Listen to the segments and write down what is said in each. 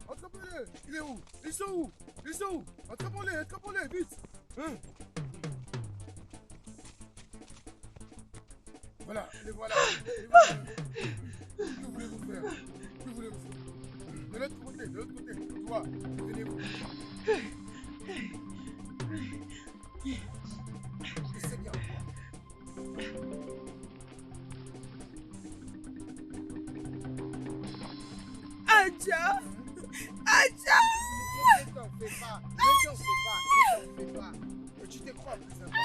Attrapez-le. Il est où? Ils sont où? Attrapons-les, vite. Voilà, les voilà. Que voulez-vous faire? De l'autre côté, toi, venez-vous. C'est bien. Adja! Ne t'en fais pas. Tu te crois plus important.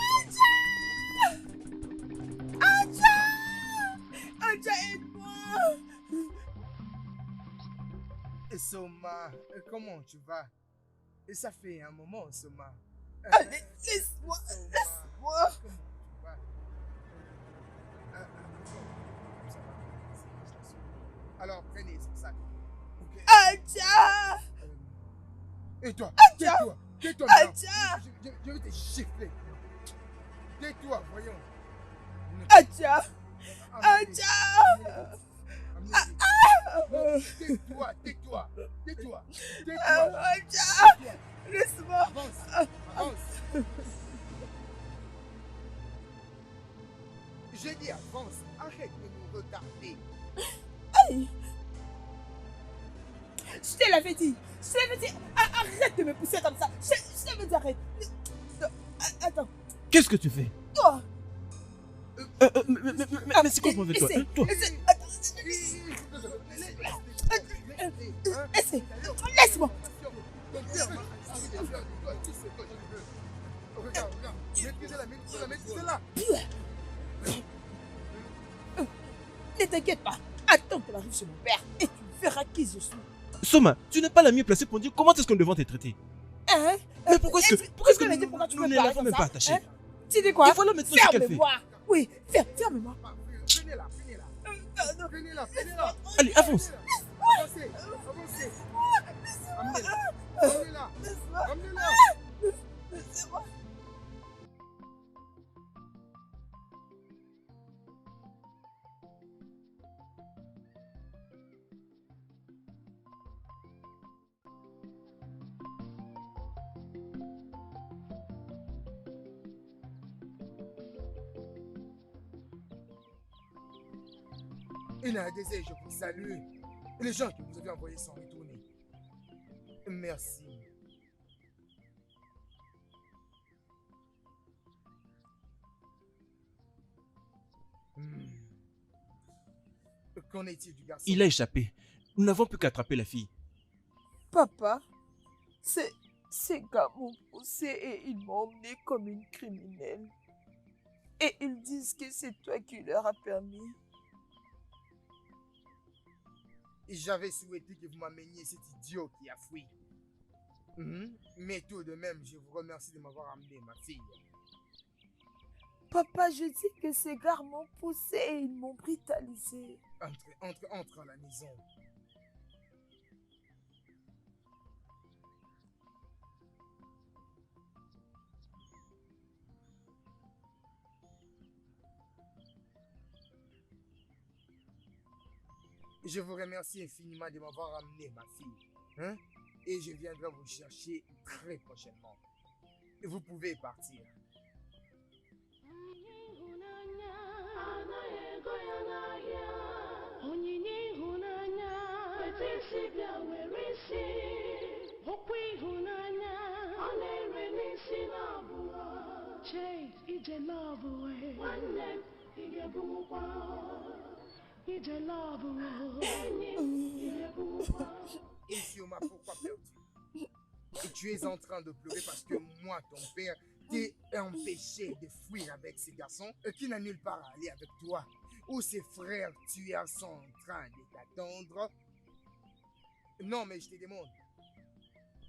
Adja, aide-moi! Et Soma, comment tu vas? Et ça fait un moment, Soma. Allez, laisse-moi! Comment tu vas? Alors, prenez ce sac. Okay. Adja! Et toi? Adja! Tais-toi, Adja! je vais te gifler. Tais-toi, voyons. Adja! Tais-toi. Adja! Laisse-moi! Avance. J'ai dit avance. Arrête de nous retarder. Aïe! Je te l'avais dit! Arrête de me pousser comme ça! Je t'avais dit arrête! Attends! Qu'est-ce que tu fais? Toi! Mais c'est quoi pour toi? Toi! Laisse-moi! Regarde, maîtrisez-la. Ne t'inquiète pas! Attends qu'elle arrive chez mon père et tu verras qui je suis! Soma, tu n'es pas la mieux placée pour dire comment est-ce qu'on devrait te traiter. Hein? Mais pourquoi est-ce que nous ne la femme même pas attachée? Tu dis quoi? Et voilà maintenant ce qu'elle fait. Ferme-moi! Oui, ferme-moi! Prenez-la. Allez, avance. Avancez. Amenez-la. Laissez-moi! Inadésé, je vous salue. Et les gens que vous avez envoyés sont retournés. Merci. Qu'en est-il du garçon? Il a échappé. Nous n'avons plus qu'à attraper la fille. Papa, ces gars m'ont poussé et ils m'ont emmené comme une criminelle. Et ils disent que c'est toi qui leur as permis. Et j'avais souhaité que vous m'ameniez cet idiot qui a fui. Mais tout de même, je vous remercie de m'avoir amené ma fille. Papa, je dis que ces gars m'ont poussé et ils m'ont brutalisé. Entre à la maison. Je vous remercie infiniment de m'avoir amené ma fille. Et je viendrai vous chercher très prochainement. Vous pouvez partir. Et Sioma, pourquoi pleures-tu? Et tu es en train de pleurer parce que moi, ton père, t'ai empêché de fuir avec ces garçons qui n'ont nulle part à aller avec toi. Ou ses frères tueurs sont en train de t'attendre. Non, mais je te demande.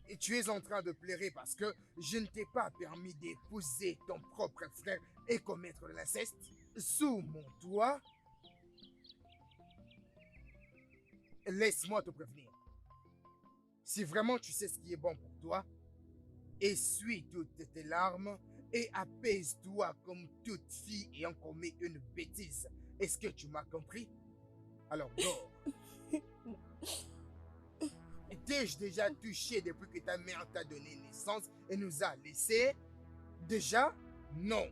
Et tu es en train de pleurer parce que je ne t'ai pas permis d'épouser ton propre frère et commettre de l'inceste sous mon toit. Laisse-moi te prévenir. Si vraiment tu sais ce qui est bon pour toi, essuie toutes tes larmes et apaise-toi comme toute fille ayant commis une bêtise. Est-ce que tu m'as compris? Alors dors. T'ai-je déjà touché depuis que ta mère t'a donné naissance et nous a laissés? Déjà? Non.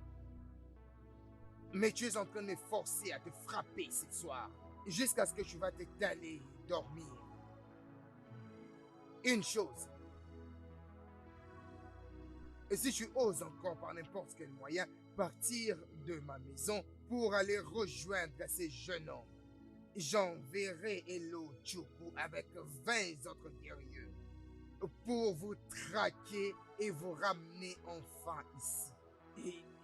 Mais tu es en train de me forcer à te frapper ce soir, jusqu'à ce que tu vas t'étaler dormir. Une chose. Et si tu oses encore par n'importe quel moyen partir de ma maison pour aller rejoindre ces jeunes hommes, j'enverrai Elo Chukwu avec 20 autres guerriers pour vous traquer et vous ramener enfin ici.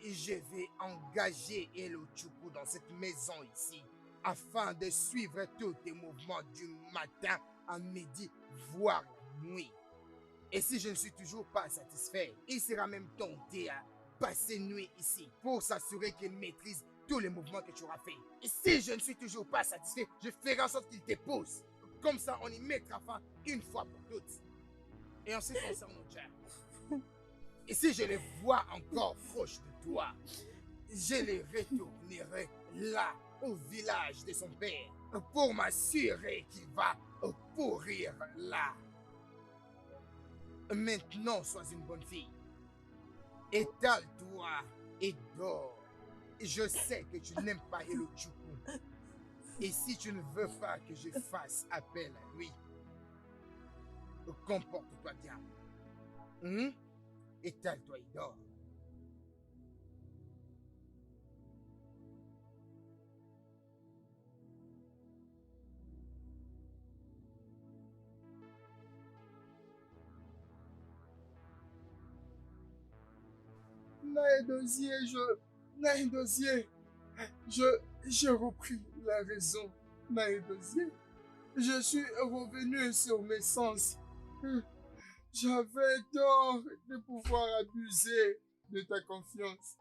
Et je vais engager Elo Chukwu dans cette maison ici afin de suivre tous tes mouvements du matin à midi, voire la nuit. Et si je ne suis toujours pas satisfait, il sera même tenté à passer nuit ici pour s'assurer qu'il maîtrise tous les mouvements que tu auras fait. Et si je ne suis toujours pas satisfait, je ferai en sorte qu'il t'épouse. Comme ça, on y mettra fin une fois pour toutes. Et en ce qui concerne Oja, et si je les vois encore proches de toi, je les retournerai là, au village de son père, pour m'assurer qu'il va pourrir là. Maintenant, sois une bonne fille. Étale-toi et dors. Je sais que tu n'aimes pas Elo Chukwu. Et si tu ne veux pas que je fasse appel à lui, comporte-toi bien. Étale-toi et dors. Naïdosier, j'ai repris la raison, Naïdosier. Je suis revenu sur mes sens. J'avais tort de pouvoir abuser de ta confiance.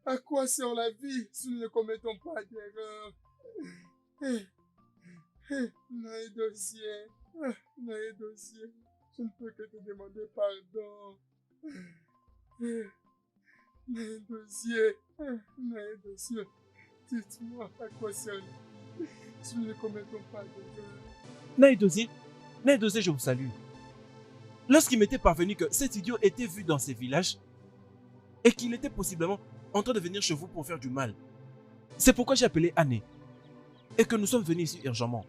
À quoi sert la vie si nous ne commettons pas d'erreur? Naïdosier, je ne peux que te demander pardon. Naïdosier, dites-moi à quoi sert la vie si nous ne commettons pas d'erreur? Naïdosier, je vous salue. Lorsqu'il m'était parvenu que cet idiot était vu dans ces villages et qu'il était possiblement en train de venir chez vous pour faire du mal, c'est pourquoi j'ai appelé Anne et que nous sommes venus ici urgemment.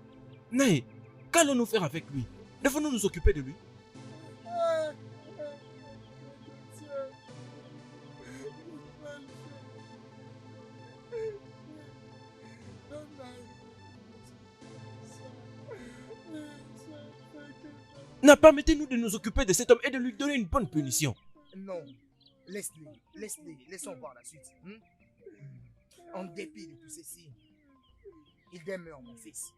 Naï, qu'allons-nous faire avec lui? Devons-nous nous occuper de lui? Permettez-nous de nous occuper de cet homme et de lui donner une bonne punition. Non, laissons voir la suite. En dépit de tout ceci, il demeure mon fils.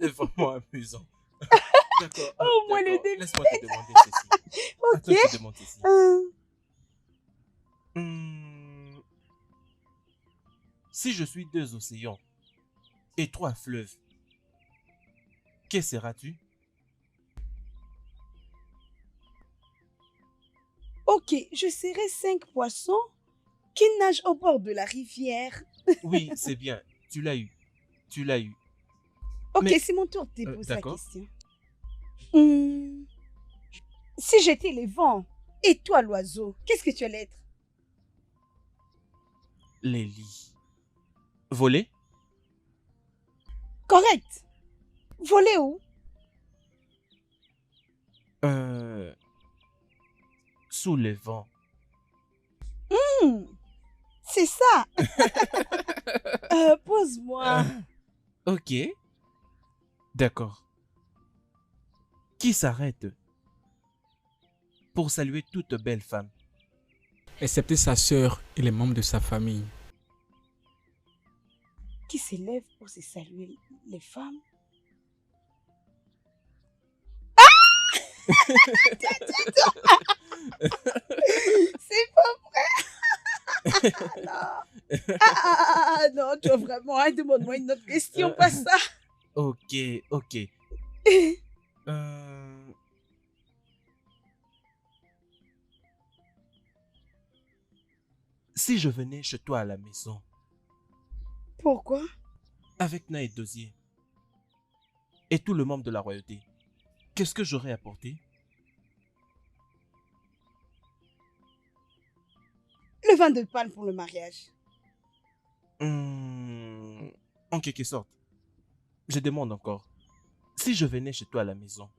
C'est vraiment amusant. D'accord. Au moins le D'accord. début. Laisse-moi te demander ceci. Ok. Attends, je te demande ceci. Hmm, Si je suis 2 océans et 3 fleuves, que seras-tu? Ok, je serai 5 poissons qui nagent au bord de la rivière. Oui, c'est bien. Tu l'as eu. Tu l'as eu. Ok, Mais- c'est mon tour de te poser la d'accord. question. Hmm, Si j'étais les vents et toi l'oiseau, qu'est-ce que tu allais être? Les lits. Voler? Correct. Voler où? Sous les vents. Hmm, C'est ça. Pose-moi. Ok. D'accord. Qui s'arrête pour saluer toute belle femme? Excepté sa sœur et les membres de sa famille. Qui s'élève pour se saluer les femmes? C'est pas vrai. Non, tu as vraiment, demande-moi une autre question, pas ça. Ok, ok. Euh, Si je venais chez toi à la maison, Pourquoi? avec Naïd Dosier et tout le membre de la royauté, qu'est-ce que j'aurais apporté? Le vin de palme pour le mariage. En quelque sorte. Je demande encore. Si je venais chez toi à la maison,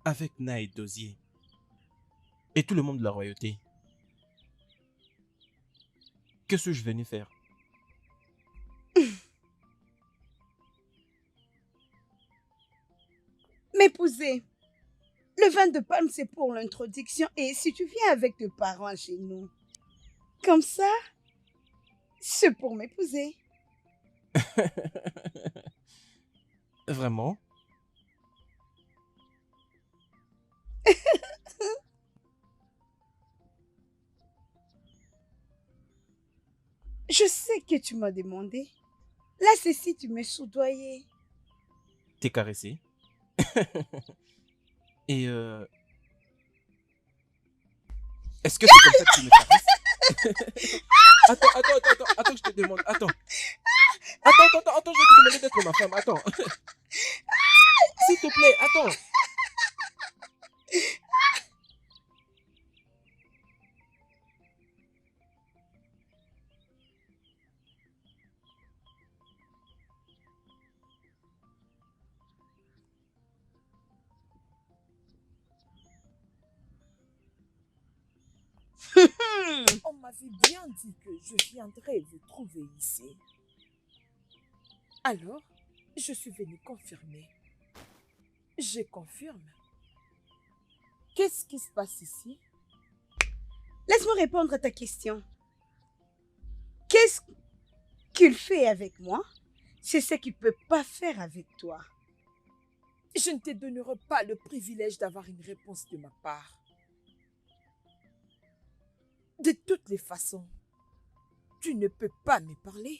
avec Naïd Dosier et tout le monde de la royauté, que suis-je venu faire? M'épouser. Le vin de palme, c'est pour l'introduction. Et si tu viens avec tes parents chez nous, comme ça, c'est pour m'épouser. Vraiment? Je sais que tu m'as demandé. Là, c'est si tu me soudoyais. T'es caressé? Et est-ce que c'est comme ça que tu me caresses? Attends, je te demande, attends, je vais te demander d'être ma femme, attends. S'il te plaît, attends. On m'avait bien dit que je viendrais vous trouver ici. Alors, je suis venue confirmer. Je confirme. Qu'est-ce qui se passe ici? Laisse-moi répondre à ta question. Qu'est-ce qu'il fait avec moi? C'est ce qu'il ne peut pas faire avec toi. Je ne te donnerai pas le privilège d'avoir une réponse de ma part. De toutes les façons, tu ne peux pas me parler.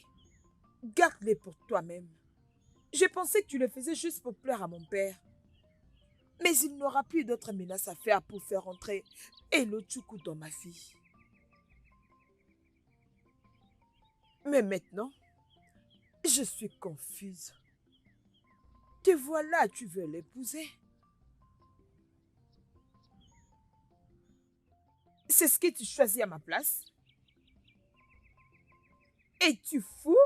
Garde-les pour toi-même. J'ai pensé que tu le faisais juste pour plaire à mon père. Mais il n'aura plus d'autres menaces à faire pour faire entrer Elo Chukwu dans ma vie. Mais maintenant, je suis confuse. Te voilà, tu veux l'épouser. C'est ce que tu choisis à ma place? Es-tu fou?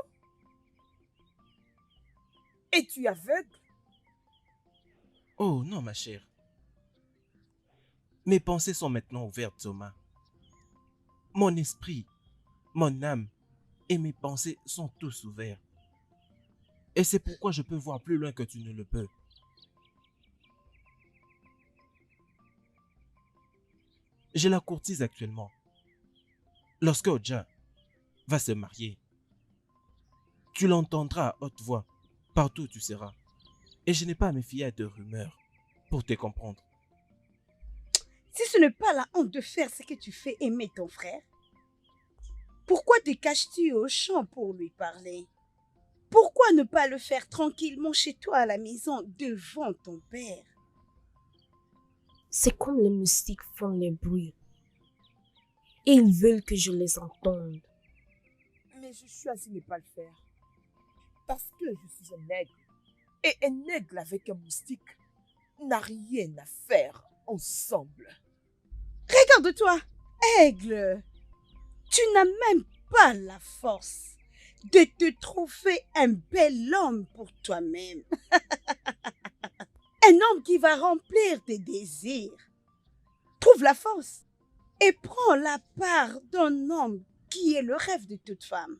Es-tu aveugle? Oh non, ma chère. Mes pensées sont maintenant ouvertes, Thomas. Mon esprit, mon âme et mes pensées sont tous ouverts. Et c'est pourquoi je peux voir plus loin que tu ne le peux. Je la courtise actuellement. Lorsque Oja va se marier, tu l'entendras à haute voix partout où tu seras. Et je n'ai pas à me fier à de rumeurs pour te comprendre. Si ce n'est pas la honte de faire ce que tu fais aimer ton frère, pourquoi te caches-tu au champ pour lui parler? Pourquoi ne pas le faire tranquillement chez toi à la maison devant ton père? C'est comme les moustiques font les bruits. Et ils veulent que je les entende. Mais je choisis de ne pas le faire. Parce que je suis un aigle. Et un aigle avec un moustique n'a rien à faire ensemble. Regarde-toi, aigle. Tu n'as même pas la force de te trouver un bel homme pour toi-même. Un homme qui va remplir tes désirs. Trouve la force et prends la part d'un homme qui est le rêve de toute femme.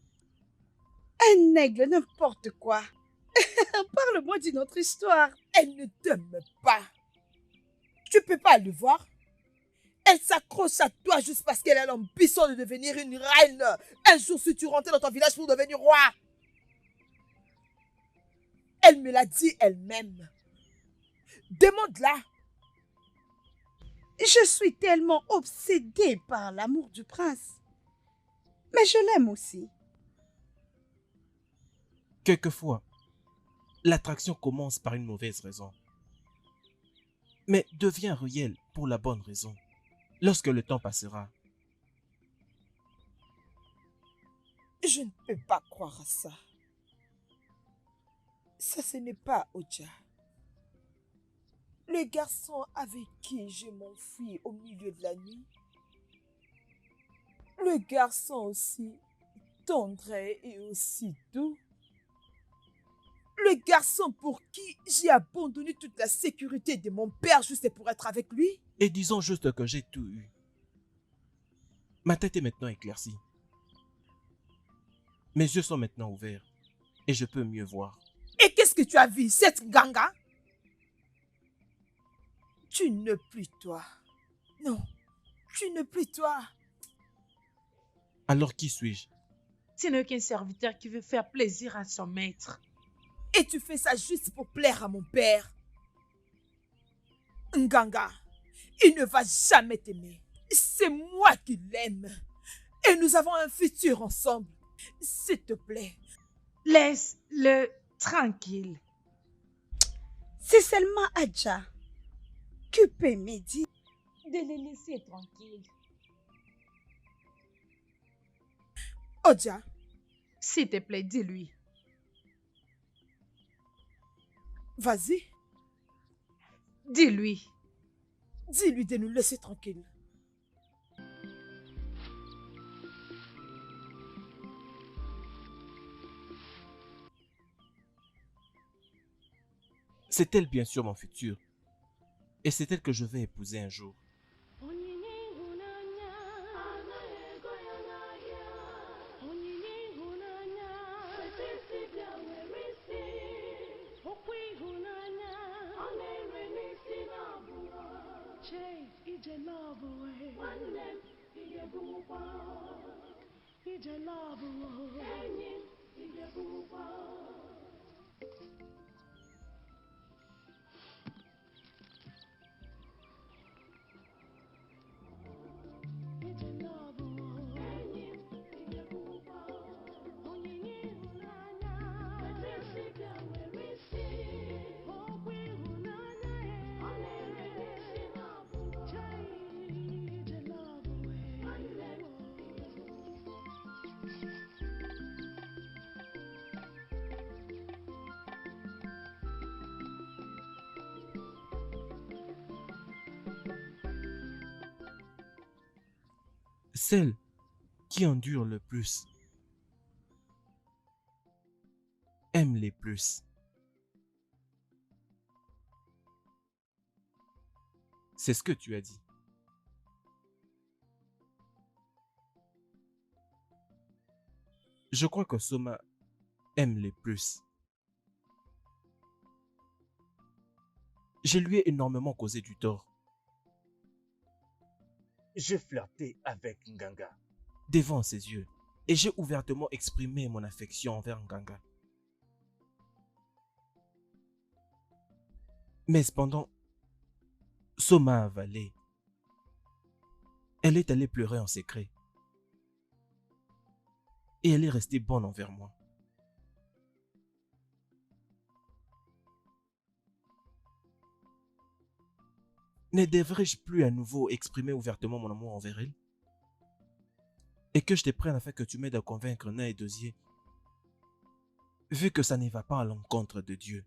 Un aigle, n'importe quoi. Parle-moi d'une autre histoire. Elle ne t'aime pas. Tu peux pas le voir. Elle s'accroche à toi juste parce qu'elle a l'ambition de devenir une reine. Un jour, si tu rentrais dans ton village pour devenir roi. Elle me l'a dit elle-même. Demande-la. Je suis tellement obsédée par l'amour du prince. Mais je l'aime aussi. Quelquefois, l'attraction commence par une mauvaise raison, mais devient réelle pour la bonne raison, lorsque le temps passera. Je ne peux pas croire à ça. Ça, ce n'est pas Oja. Le garçon avec qui je m'enfuis au milieu de la nuit. Le garçon aussi tendre et aussi doux. Le garçon pour qui j'ai abandonné toute la sécurité de mon père juste pour être avec lui. Et disons juste que j'ai tout eu. Ma tête est maintenant éclaircie. Mes yeux sont maintenant ouverts et je peux mieux voir. Et qu'est-ce que tu as vu, cette ganga? Tu ne plus toi. Non, tu ne plus toi. Alors qui suis-je? Ce n'est qu'un serviteur qui veut faire plaisir à son maître. Et tu fais ça juste pour plaire à mon père. Nganga, il ne va jamais t'aimer. C'est moi qui l'aime. Et nous avons un futur ensemble. S'il te plaît. Laisse-le tranquille. C'est seulement Adja qui peut me dire De le laisser tranquille. Oja, S'il te plaît, dis-lui. vas-y. Dis-lui. Dis-lui de nous laisser tranquilles. C'est elle bien sûr mon futur. Et c'est elle que je vais épouser un jour. Celle qui endure le plus aime les plus. C'est ce que tu as dit. Je crois que Soma aime les plus. Je lui ai énormément causé du tort. j'ai flirté avec Nganga. Devant ses yeux. Et j'ai ouvertement exprimé mon affection envers Nganga. Mais cependant, Soma a avalé. Elle est allée pleurer en secret. Et elle est restée bonne envers moi. Ne devrais-je plus à nouveau exprimer ouvertement mon amour envers elle? Et que je te prenne afin que tu m'aides à convaincre Nain et Dosier, vu que ça ne va pas à l'encontre de Dieu.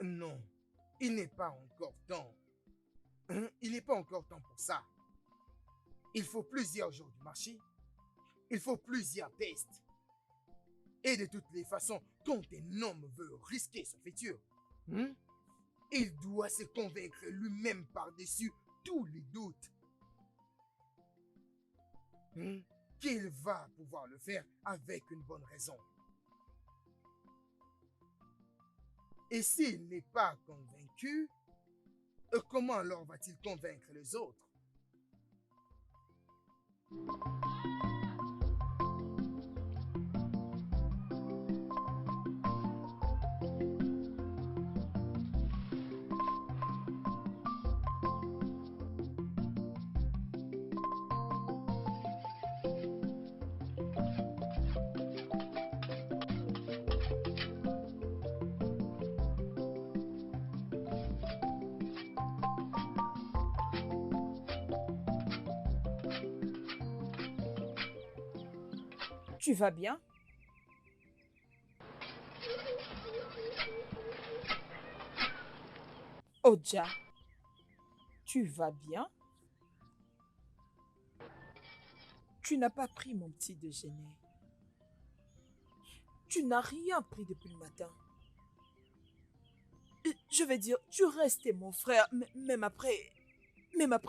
Non, il n'est pas encore temps. Il n'est pas encore temps pour ça. Il faut plusieurs jours de marché. Il faut plusieurs tests. Et de toutes les façons, quand un homme veut risquer sa future, il doit se convaincre lui-même par-dessus tous les doutes qu'il va pouvoir le faire avec une bonne raison. Et s'il n'est pas convaincu, comment alors va-t-il convaincre les autres? Tu vas bien? Oja, tu vas bien? Tu n'as pas pris mon petit déjeuner. Tu n'as rien pris depuis le matin. Je vais dire, tu restais mon frère, même après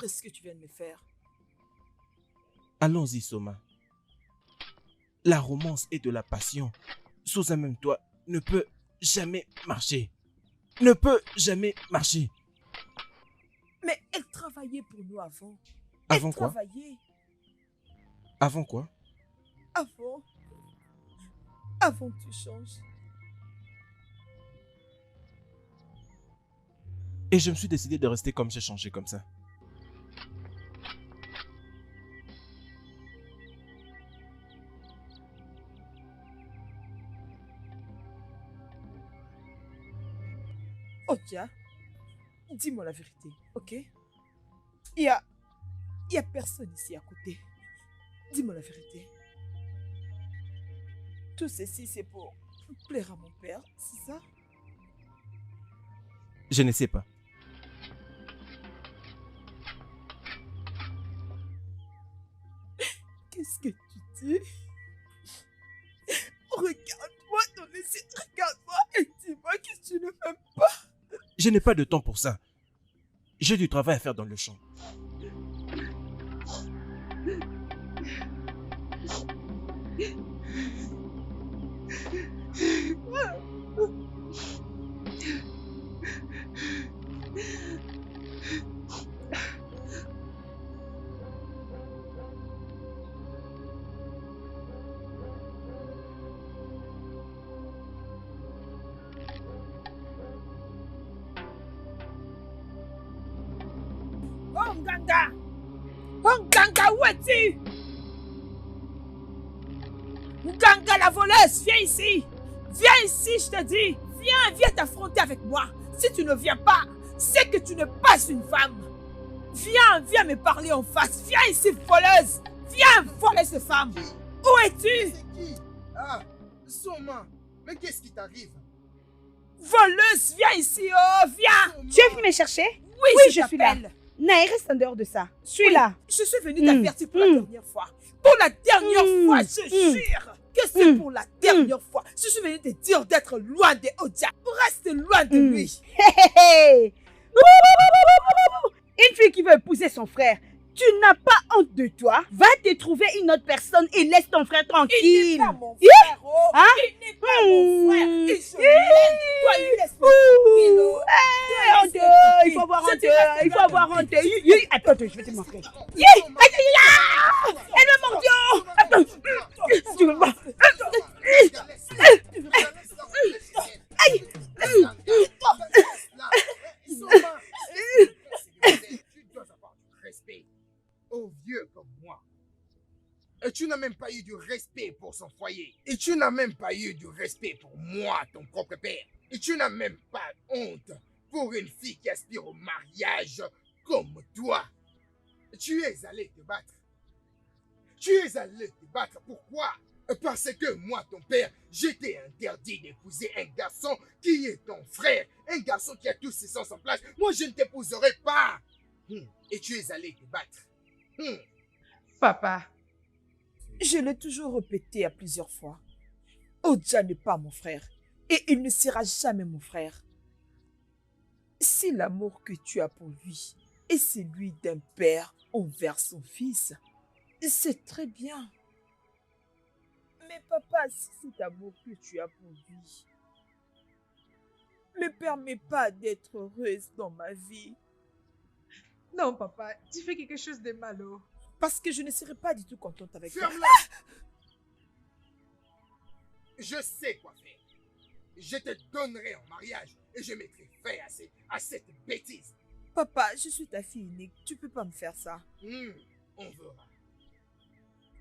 ce que tu viens de me faire. Allons-y, Soma. La romance et de la passion sous un même toit ne peut jamais marcher. Ne peut jamais marcher. Mais elle travaillait pour nous avant. Avant quoi? Avant quoi? Avant que tu changes. Et je me suis décidé de rester comme j'ai changé comme ça. Ok, dis-moi la vérité, ok? Il y a personne ici à côté. Dis-moi la vérité. Tout ceci, c'est pour plaire à mon père, c'est ça? Je ne sais pas. Qu'est-ce que tu dis? Regarde-moi dans les yeux, regarde-moi et dis-moi que tu ne m'aimes pas. Je n'ai pas de temps pour ça. J'ai du travail à faire dans le champ. Nganga, où es-tu? Nganga la voleuse, viens ici! Viens ici, je te dis! Viens t'affronter avec moi! Si tu ne viens pas, c'est que tu n'es pas une femme! Viens me parler en face! Viens ici, voleuse! Viens, voleuse de femme! Où es-tu? C'est qui? Ah, Soma! Mais qu'est-ce qui t'arrive? Voleuse, viens ici, oh, viens! Soma. Tu es venu me chercher? Oui, je suis là. Naï, reste en dehors de ça. Je suis là. Je suis venue t'avertir pour la dernière fois. Pour la dernière fois, je jure que c'est pour la dernière fois. Je suis venue te dire d'être loin de Oja. Reste loin de lui. Une fille qui veut épouser son frère. Tu n'as pas honte de toi? Va te trouver une autre personne et laisse ton frère tranquille. Il n'est pas mon frère, oh. Hein? Il n'est pas mon frère. Et je l'aime. Toi, il laisse tranquille, oh. Il faut avoir honte. Il faut avoir honte. Attends, je vais te montrer. Elle me mord. Attends. Tu veux pas? Tu dois avoir du respect aux vieux comme moi. Et tu n'as même pas eu du respect pour son foyer. Et tu n'as même pas eu du respect pour moi, ton propre père. Et tu n'as même pas honte pour une fille qui aspire au mariage comme toi. Tu es allé te battre. Tu es allé te battre. Pourquoi? Parce que moi, ton père, j'étais interdit d'épouser un garçon qui est ton frère. Un garçon qui a tous ses sens en place. Moi, je ne t'épouserai pas. Et tu es allé te battre. Papa. Je l'ai toujours répété à plusieurs fois. Oja n'est pas mon frère. Et il ne sera jamais mon frère. Si l'amour que tu as pour lui est celui d'un père envers son fils, c'est très bien. Mais papa, si cet amour que tu as pour lui ne me permet pas d'être heureuse dans ma vie. Non, papa, tu fais quelque chose de mal. Parce que je ne serai pas du tout contente avec toi. Ferme-la! Je sais quoi faire. Je te donnerai en mariage et je mettrai fin à cette bêtise. Papa, je suis ta fille unique. Tu peux pas me faire ça. On verra.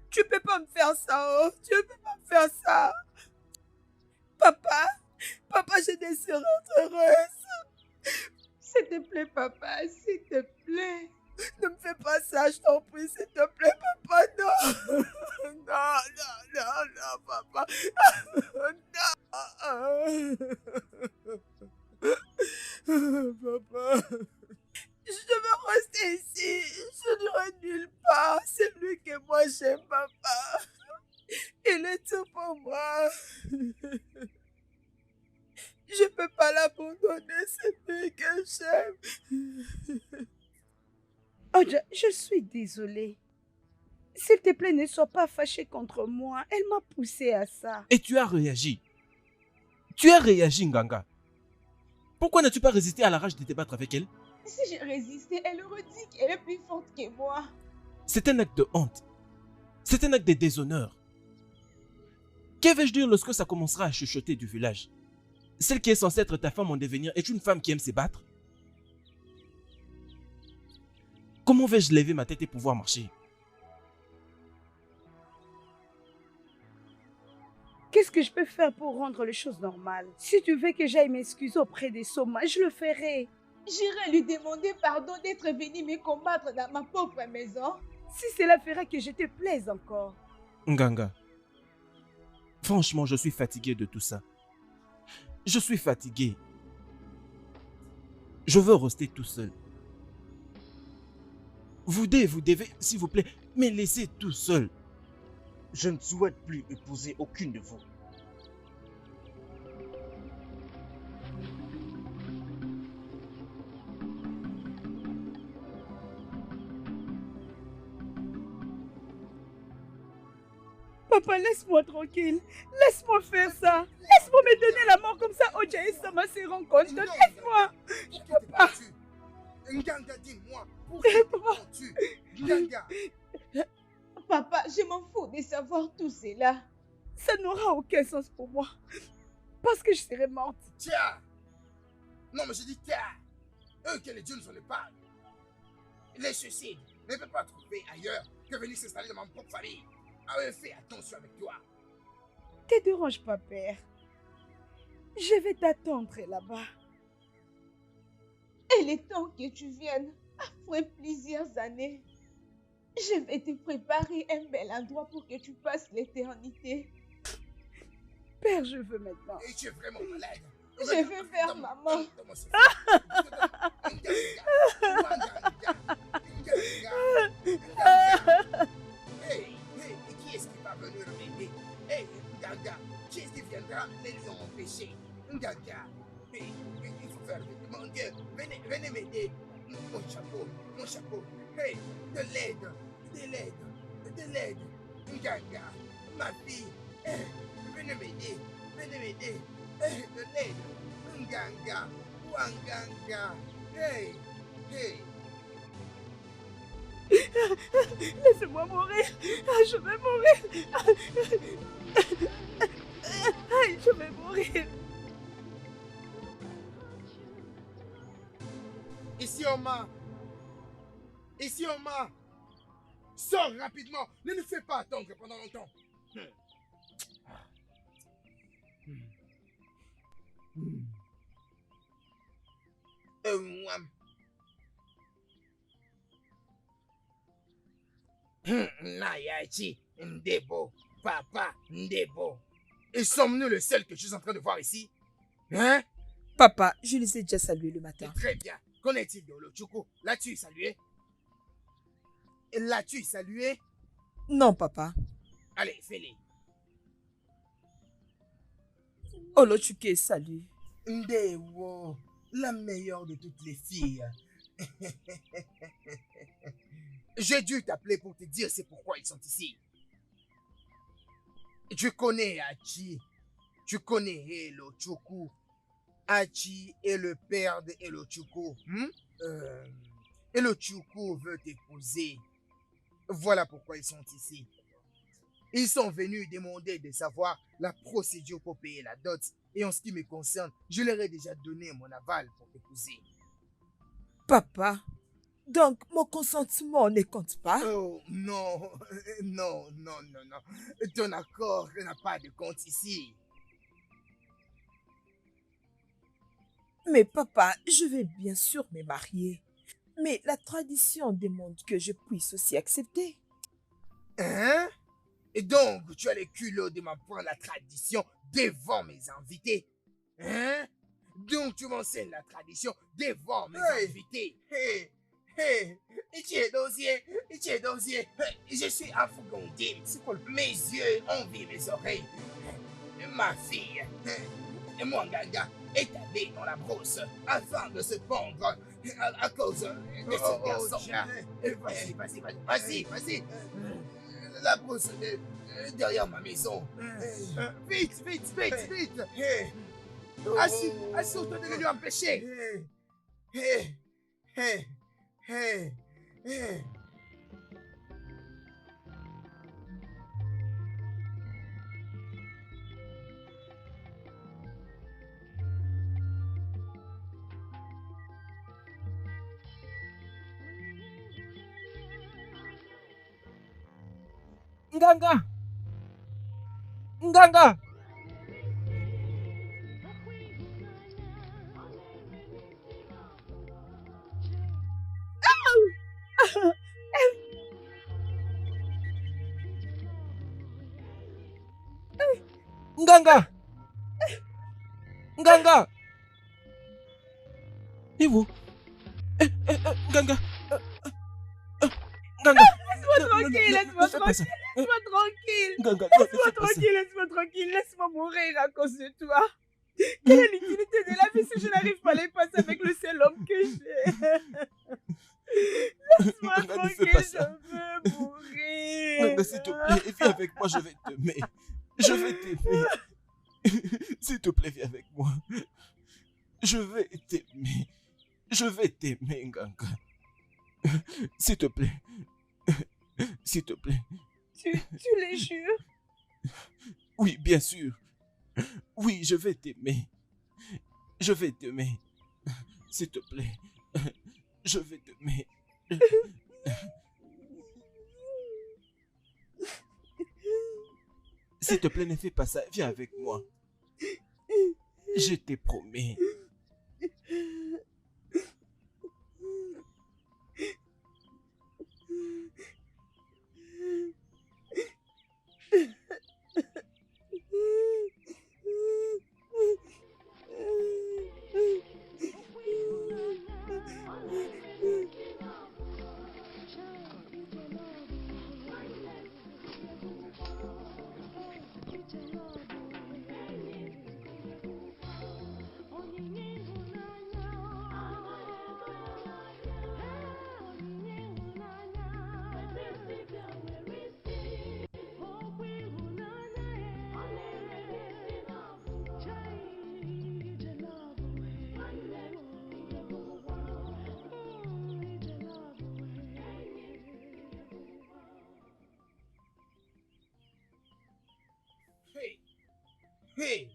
Tu peux pas me faire ça, oh. Tu peux pas me faire ça. Papa, je désire être heureuse. S'il te plaît, papa, s'il te plaît. Ne me fais pas ça, je t'en prie, s'il te plaît, papa, non. Non, papa. Non. Papa. Je veux rester ici. Je n'irai nulle part. C'est lui que moi j'aime, papa. Il est tout pour moi. Je peux pas l'abandonner, c'est lui que j'aime. Oja, je suis désolée. S'il te plaît, ne sois pas fâchée contre moi. Elle m'a poussée à ça. Et tu as réagi. Tu as réagi, Nganga. Pourquoi n'as-tu pas résisté à la rage de te battre avec elle? Si j'ai résisté, elle aurait dit qu'elle est plus forte que moi. C'est un acte de honte. C'est un acte de déshonneur. Que vais-je dire lorsque ça commencera à chuchoter du village? Celle qui est censée être ta femme en devenir est une femme qui aime se battre? Comment vais-je lever ma tête et pouvoir marcher? Qu'est-ce que je peux faire pour rendre les choses normales? Si tu veux que j'aille m'excuser auprès des Soma, je le ferai. J'irai lui demander pardon d'être venu me combattre dans ma propre maison. Si cela ferait que je te plaise encore. Nganga, franchement, je suis fatigué de tout ça. Je suis fatigué. Je veux rester tout seul. Vous devez, s'il vous plaît, me laisser tout seul. Je ne souhaite plus épouser aucune de vous. Papa, laisse-moi tranquille. Laisse-moi faire ça. Laisse-moi me donner la mort comme ça. Oja et Sama se rencontrent. Laisse-moi. Je peux pas. Nganga, dis-moi. Pourquoi tu Nganga? Papa, je m'en fous de savoir tout cela. Ça n'aura aucun sens pour moi. Parce que je serai morte. Tiens. Non, mais je dis tiens. Eux que les dieux nous en parlent. Les suicides ne peuvent pas trouver ailleurs que venir s'installer dans ma propre famille. Ah ouais, fais attention avec toi. Ne te dérange pas, père. Je vais t'attendre là-bas. Il est temps que tu viennes après plusieurs années. Je vais te préparer un bel endroit pour que tu passes l'éternité. Père, je veux maintenant. Et tu es vraiment malade. Je veux faire maman. Hey, qui est-ce qui va venir m'aider? Hey, Nganga, qui est-ce qui viendra les lui empêcher? Nganga, hey, il faut faire vite. Mon Dieu, venez m'aider. Mon chapeau, mon chapeau. Hey, de l'aide, de l'aide, de l'aide. Nganga, ma fille, venez m'aider, venez m'aider. De l'aide, Nganga, Wanganga. Hey, hey. Laissez-moi mourir. Je vais mourir. Je vais mourir. Ici, Oma. Ici, Oma. Sors rapidement. Ne nous fais pas attendre pendant longtemps. Moi. Nayachi, Ndebo, Papa, Ndebo. Et sommes-nous le seul que je suis en train de voir ici? Hein? Papa, je les ai déjà salués le matin. Très bien. Qu'en est-il de Olochukwu? L'as-tu salué? L'as-tu salué? Non, papa. Allez, fais-le. Olochukwu, salut. Ndewo, la meilleure de toutes les filles. J'ai dû t'appeler pour te dire c'est pourquoi ils sont ici. Tu connais Hachi. Tu connais Olochukwu. Hachi est le père de Olochukwu. Olochukwu veut t'épouser. Voilà pourquoi ils sont ici. Ils sont venus demander de savoir la procédure pour payer la dot. Et en ce qui me concerne, je leur ai déjà donné mon aval pour t'épouser. Papa, donc mon consentement ne compte pas? Oh, non, non, non, non, non. Ton accord n'a pas de compte ici. Mais papa, je vais bien sûr me marier. Mais la tradition demande que je puisse aussi accepter. Hein? Et donc, tu as le culot de m'apprendre la tradition devant mes invités? Hein? Donc, tu m'enseignes la tradition devant mes invités? Hey, hey, je suis Afougondim. Mes yeux envient mes oreilles. Ma fille, Mwanganga, est allée dans la brousse afin de se pendre à cause de ce garçon-là. Vas-y. La brousse derrière ma maison. Vite. Assis autour de lui empêcher. Nganga! Nganga! Nganga! Nganga! Et vous? Nganga! Nganga! Laisse-moi tranquille, laisse-moi tranquille. Laisse-moi tranquille, laisse-moi mourir à cause de toi. Quelle est l'utilité de la vie si je n'arrive pas à les passer avec le seul homme que j'ai? Laisse-moi tranquille, je veux mourir. Nganga, s'il te plaît, viens avec moi, je vais t'aimer. Je vais t'aimer. S'il te plaît, viens avec moi. Je vais t'aimer. Je vais t'aimer, Nganga. S'il te plaît. S'il te plaît. Tu les jures? Oui, bien sûr. Oui, je vais t'aimer. Je vais t'aimer. S'il te plaît. Je vais t'aimer. S'il te plaît, ne fais pas ça. Viens avec moi. Je t'ai promis. Hey!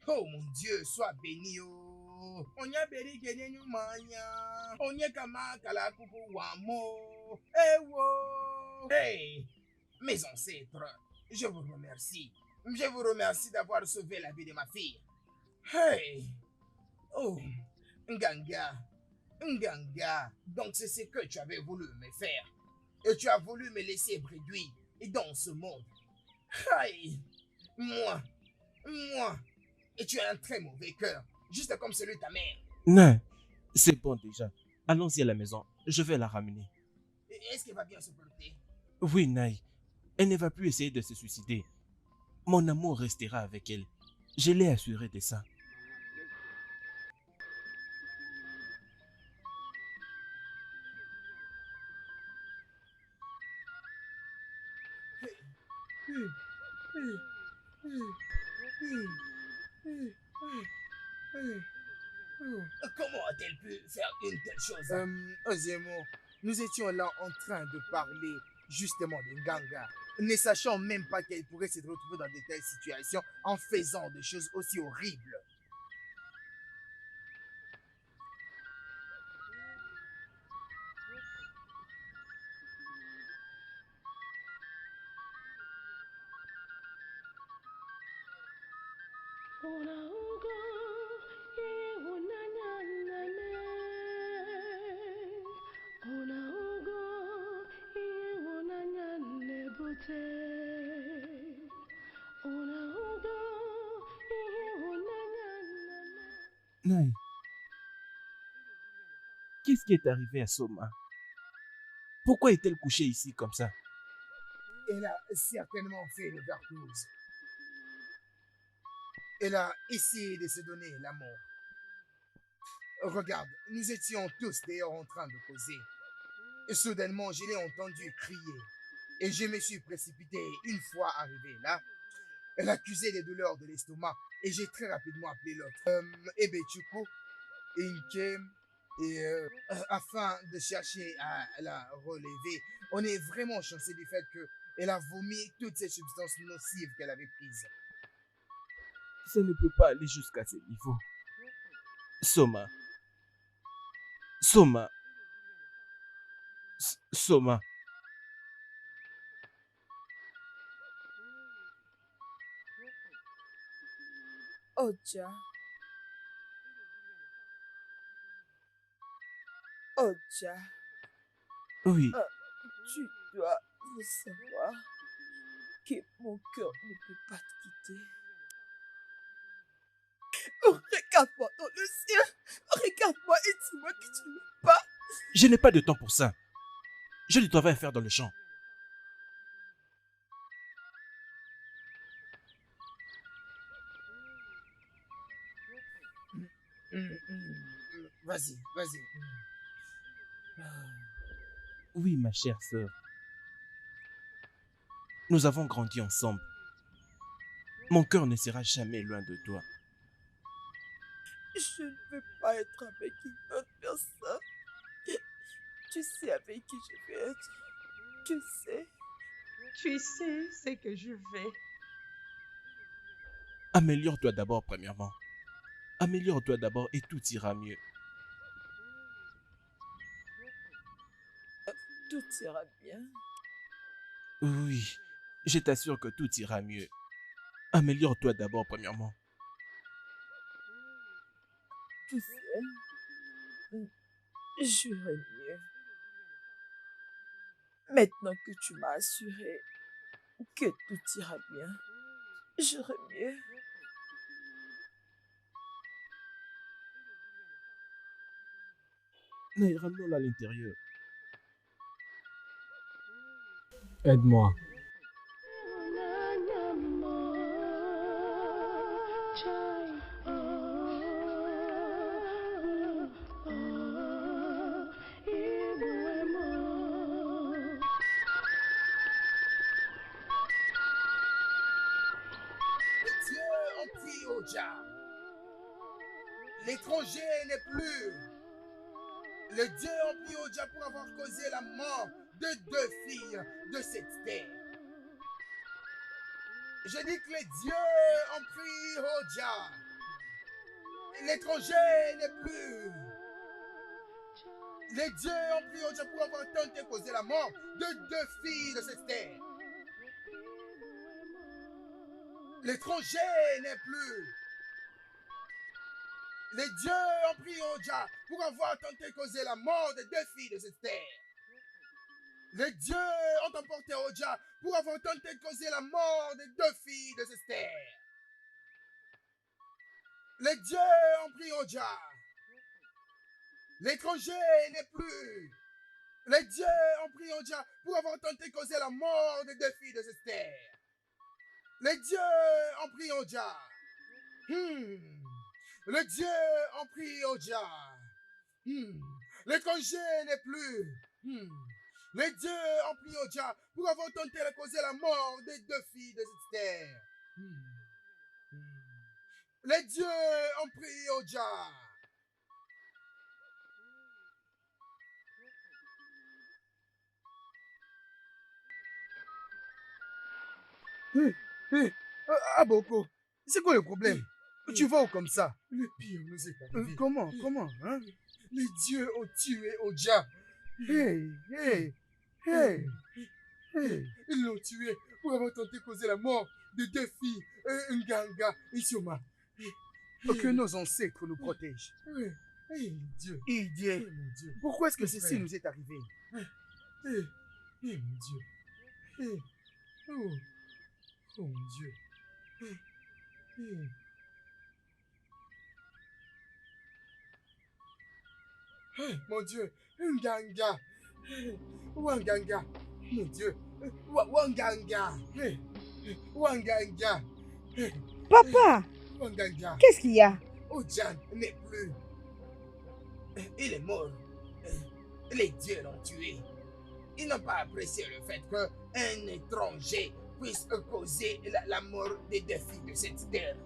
Oh mon Dieu, sois béni, oh! Onye beri genye nyumanya. Onye kama kala kuku wamo. Ewo! Hey! Mes ancêtres, je vous remercie. Je vous remercie d'avoir sauvé la vie de ma fille. Hey! Oh! Nganga! Nganga! Donc c'est ce que tu avais voulu me faire. Et tu as voulu me laisser réduit dans ce monde. Aïe! Moi! Et tu as un très mauvais cœur, juste comme celui de ta mère. Non, c'est bon déjà. Allons-y à la maison. Je vais la ramener. Est-ce qu'elle va bien se porter? Oui, Naï. Elle ne va plus essayer de se suicider. Mon amour restera avec elle. Je l'ai assuré de ça. Comment a-t-elle pu faire une telle chose? Ozemo, nous étions là en train de parler justement de Nganga, ne sachant même pas qu'elle pourrait se retrouver dans de telles situations en faisant des choses aussi horribles. Naï, qu'est-ce qui est arrivé à Soma? Pourquoi est-elle couchée ici comme ça? Elle a certainement fait le vertige. Elle a essayé de se donner la mort. Regarde, nous étions tous d'ailleurs en train de causer. Et soudainement, je l'ai entendu crier. Et je me suis précipité. Une fois arrivé là, elle accusait des douleurs de l'estomac. Et j'ai très rapidement appelé l'autre. Ebechuku, Inkem. Et afin de chercher à la relever, on est vraiment chanceux du fait qu'elle a vomi toutes ces substances nocives qu'elle avait prises. Ça ne peut pas aller jusqu'à ce niveau. Soma. Soma. Soma. Oja. Oja. Oui. Tu dois le savoir que mon cœur ne peut pas te quitter. Regarde-moi dans le ciel. Regarde-moi et dis-moi que tu ne m'aimes pas. Je n'ai pas de temps pour ça. J'ai du travail à faire dans le champ. Vas-y, vas-y. Oui, ma chère sœur. Nous avons grandi ensemble. Mon cœur ne sera jamais loin de toi. Je ne veux pas être avec une autre personne. Tu sais avec qui je vais être. Tu sais. Tu sais ce que je vais. Améliore-toi d'abord, premièrement. Améliore-toi d'abord et tout ira mieux. Tout ira bien. Oui, je t'assure que tout ira mieux. Améliore-toi d'abord, premièrement. Tu sais, j'irai mieux. Maintenant que tu m'as assuré que tout ira bien, j'irai mieux. Mais ramenons-la à l'intérieur. Aide-moi. Dieu en prie, Oja. L'étranger n'est plus. Le Dieu en prie, Oja, pour avoir causé la mort de 2 filles de cette terre. Je dis que les dieux ont pris Oja. L'étranger n'est plus. Les dieux ont pris Oja pour avoir tenté de causer la mort de 2 filles de cette terre. L'étranger n'est plus. Les dieux ont pris Oja pour avoir tenté de causer la mort de 2 filles de cette terre. Les dieux ont emporté Oja pour avoir tenté de causer la mort de 2 filles de cette terre. Les dieux ont pris Oja. L'étranger n'est plus. Les dieux ont pris Oja pour avoir tenté de causer la mort de 2 filles de cette terre. Les dieux ont pris Oja. Les dieux ont pris Oja. L'étranger n'est plus. Les dieux ont pris Oja pour avoir tenté de causer la mort des 2 filles de cette terre. Les dieux ont pris Oja. Aboko, c'est quoi le problème? Tu vas où comme ça? Le pire nous est arrivé. Comment hein? Les dieux ont tué Oja. Hey. Ils l'ont tué pour avoir tenté de causer la mort de 2 filles, Nganga et Sioma. Que nos ancêtres nous protègent. Dieu. Mon Dieu. Pourquoi est-ce que ceci nous est arrivé? Mon Dieu. Oh mon Dieu. Mon Dieu. Nganga. Wanganga. Mon Dieu. Wanganga. Wanganga. Papa, Wanganga. qu'est-ce qu'il y a? Ojan n'est plus. Il est mort. Les dieux l'ont tué. Ils n'ont pas apprécié le fait qu'un étranger puisse causer la mort des 2 filles de cette terre.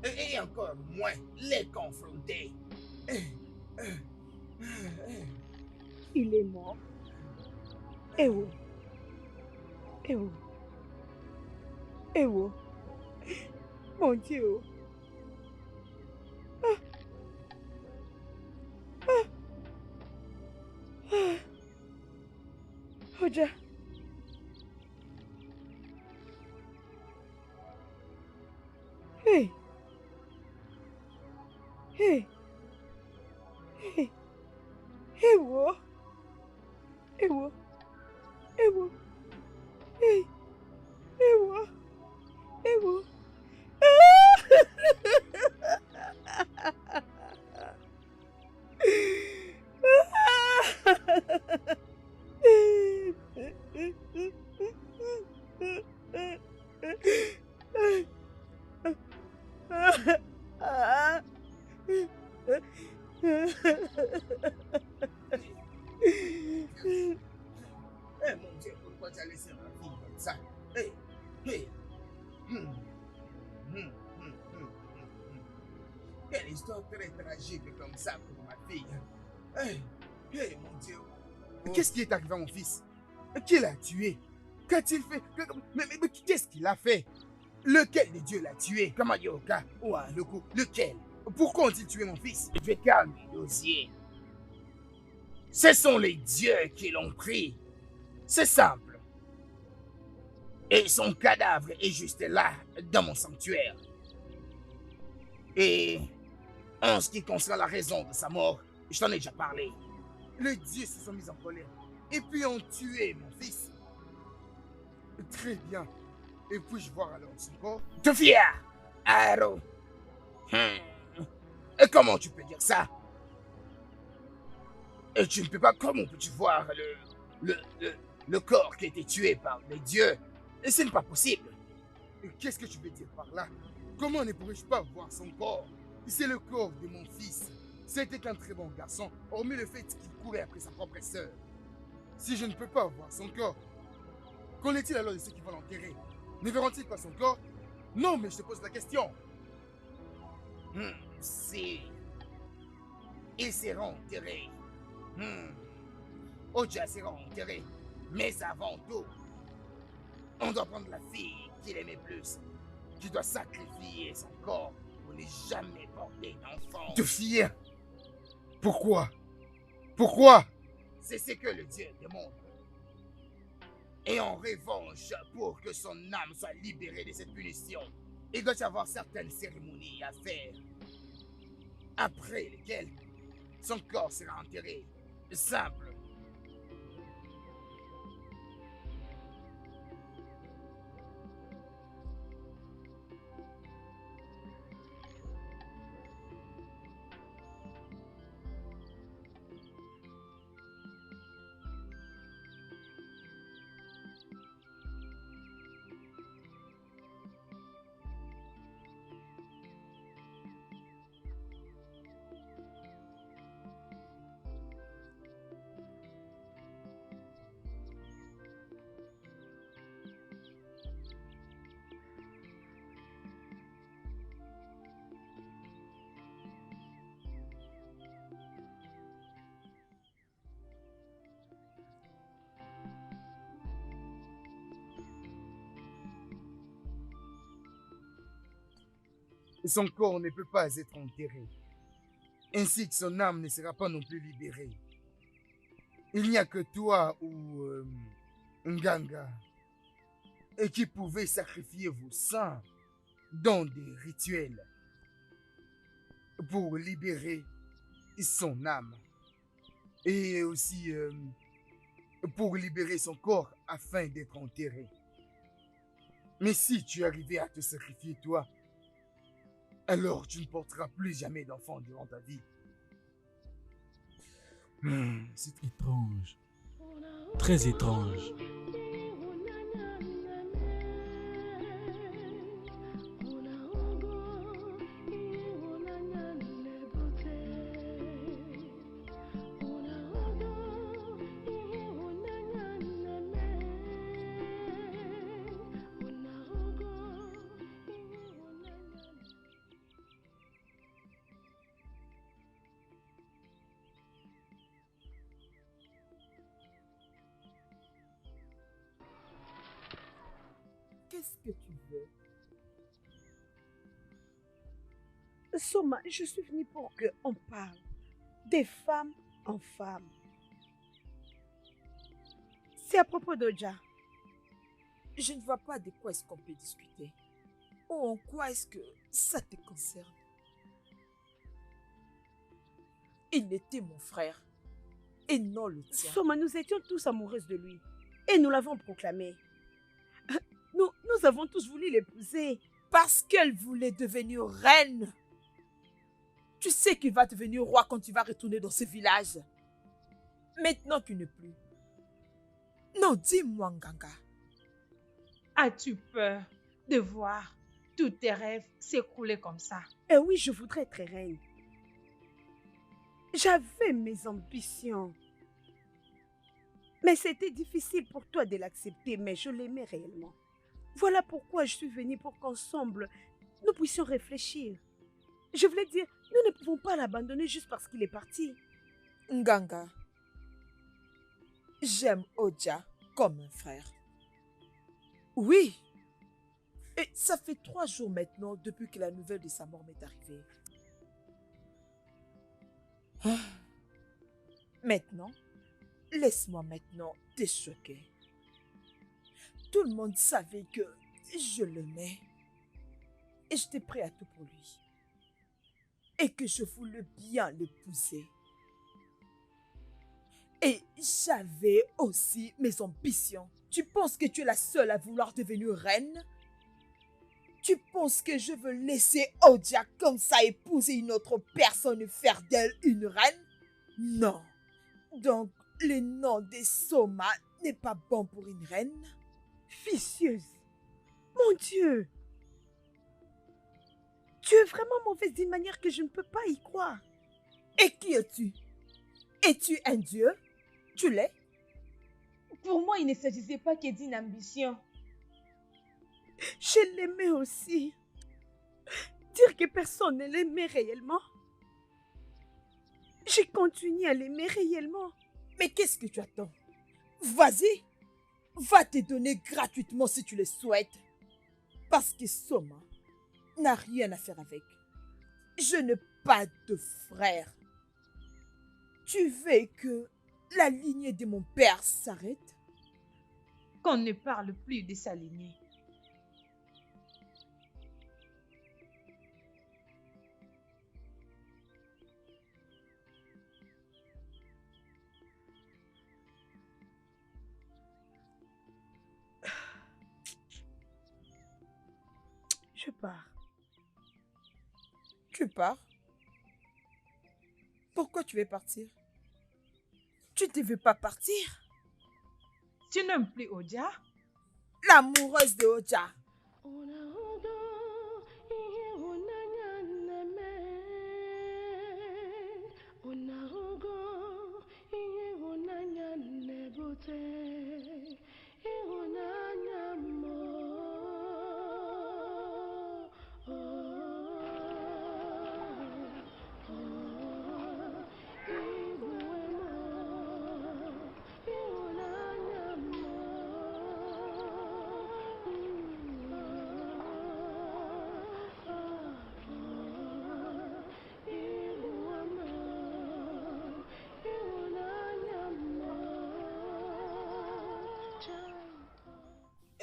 Et encore moins les confronter. Il est mort. Eh oh. Mon Dieu. Oja. Hey. Ewo. Mon Dieu, pourquoi tu as laissé ma fille comme ça? Quelle histoire très tragique comme ça pour ma fille. Mon Dieu. Qu'est-ce qui est arrivé à mon fils? Qui l'a tué? Qu'a-t-il fait? Mais qu'est-ce qu'il a fait? Lequel des dieux l'a tué? Kamayoka ou Aloku? Lequel? Pourquoi ont-ils tué mon fils? Je vais calmer le dossier. Ce sont les dieux qui l'ont pris. C'est simple. Et son cadavre est juste là, dans mon sanctuaire. Et en ce qui concerne la raison de sa mort, je t'en ai déjà parlé. Les dieux se sont mis en colère et puis ont tué mon fils. Très bien. Et puis-je voir alors son corps? Te fier, Aro. Et comment tu peux dire ça? Et tu ne peux pas, comment peux-tu voir le corps qui a été tué par les dieux? Et ce n'est pas possible. Qu'est-ce que tu veux dire par là? Comment ne pourrais-je pas voir son corps? C'est le corps de mon fils. C'était qu'un très bon garçon, hormis le fait qu'il courait après sa propre sœur. Si je ne peux pas voir son corps, qu'en est-il alors de ceux qui vont l'enterrer? Ne verront-ils pas son corps? Non, mais je te pose la question. Si il sera enterré. Oja sera enterré. Mais avant tout, on doit prendre la fille qu'il aimait plus. Tu dois sacrifier son corps pour ne jamais porter d'enfant. De fille. Pourquoi? Pourquoi? C'est ce que le Dieu demande. Et en revanche, pour que son âme soit libérée de cette punition, il doit y avoir certaines cérémonies à faire, après lesquelles son corps sera enterré. Simple. Son corps ne peut pas être enterré, ainsi que son âme ne sera pas non plus libérée. Il n'y a que toi ou Nganga et qui pouvez sacrifier vos sangs dans des rituels pour libérer son âme et aussi pour libérer son corps afin d'être enterré. Mais si tu arrivais à te sacrifier toi, alors tu ne porteras plus jamais d'enfant durant ta vie. C'est étrange. Très étrange. Qu'est-ce que tu veux? Soma, je suis venue pour qu'on parle des femmes en femmes. C'est à propos d'Oja. Je ne vois pas de quoi est-ce qu'on peut discuter. Ou en quoi est-ce que ça te concerne? Il était mon frère et non le tien. Soma, nous étions tous amoureuses de lui et nous l'avons proclamé. Nous avons tous voulu l'épouser. Parce qu'elle voulait devenir reine. Tu sais qu'il va devenir roi quand tu vas retourner dans ce village. Maintenant qu'il n'est plus. Non, dis-moi, Nganga. As-tu peur de voir tous tes rêves s'écrouler comme ça? Eh oui, je voudrais être reine. J'avais mes ambitions. Mais c'était difficile pour toi de l'accepter, mais je l'aimais réellement. Voilà pourquoi je suis venue pour qu'ensemble, nous puissions réfléchir. Je voulais dire, nous ne pouvons pas l'abandonner juste parce qu'il est parti. Nganga, j'aime Oja comme un frère. Oui. Et ça fait 3 jours maintenant depuis que la nouvelle de sa mort m'est arrivée. Maintenant, laisse-moi maintenant te choquer. Tout le monde savait que je l'aimais et j'étais prêt à tout pour lui. Et que je voulais bien l'épouser. Et j'avais aussi mes ambitions. Tu penses que tu es la seule à vouloir devenir reine? Tu penses que je veux laisser Oja comme ça épouser une autre personne et faire d'elle une reine? Non. Donc, le nom de Soma n'est pas bon pour une reine? Vicieuse. Mon Dieu. Tu es vraiment mauvaise d'une manière que je ne peux pas y croire. Et qui es-tu? Es-tu un dieu? Tu l'es? Pour moi, il ne s'agissait pas que d'une ambition. Je l'aimais aussi. Dire que personne ne l'aimait réellement. J'ai continué à l'aimer réellement. Mais qu'est-ce que tu attends? Vas-y. Va te donner gratuitement si tu le souhaites. Parce que Soma n'a rien à faire avec. Je n'ai pas de frère. Tu veux que la lignée de mon père s'arrête? Qu'on ne parle plus de sa lignée. Je pars. Tu pars? Pourquoi tu veux partir? Tu ne veux pas partir? Tu n'aimes plus Oja? L'amoureuse de Oja.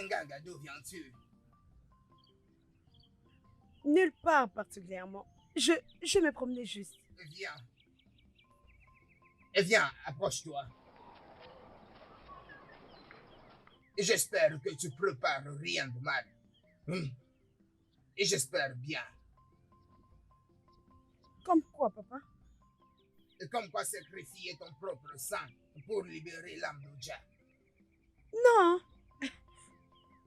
Nganga, d'où viens-tu? Nulle part particulièrement. Je me promenais juste. Viens. Viens, approche-toi. J'espère que tu prépares rien de mal. Et j'espère bien. Comme quoi, papa? Comme quoi sacrifier ton propre sang pour libérer l'âme d'Oja. Non.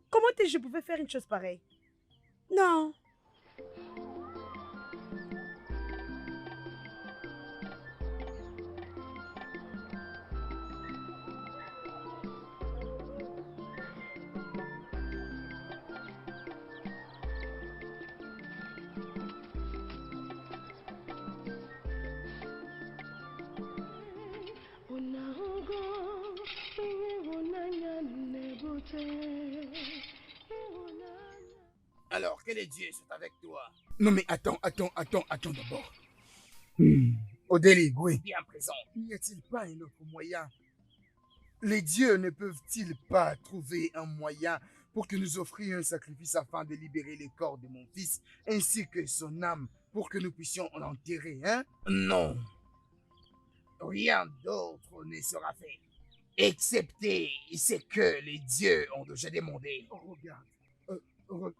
Comment est-ce que je pouvais faire une chose pareille? Non. Alors que les dieux sont avec toi. Non mais attends d'abord. Odeli, oui. Bien présent. N'y a-t-il pas un autre moyen? Les dieux ne peuvent-ils pas trouver un moyen pour que nous offrions un sacrifice afin de libérer le corps de mon fils ainsi que son âme pour que nous puissions l'enterrer, hein? Non. Rien d'autre ne sera fait. Excepté ce que les dieux ont déjà demandé. Regarde.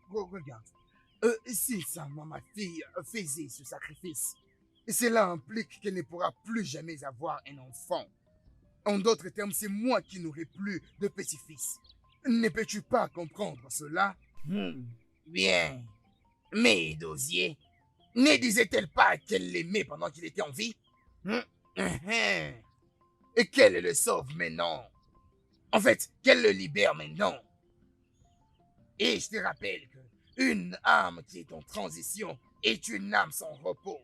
Regarde. Si ma fille faisait ce sacrifice, cela implique qu'elle ne pourra plus jamais avoir un enfant. En d'autres termes, c'est moi qui n'aurai plus de petit-fils. Ne peux-tu pas comprendre cela? Bien. Mais Dosier, ne disait-elle pas qu'elle l'aimait pendant qu'il était en vie? Et qu'elle le sauve maintenant? En fait, qu'elle le libère maintenant? Et je te rappelle qu'une âme qui est en transition est une âme sans repos.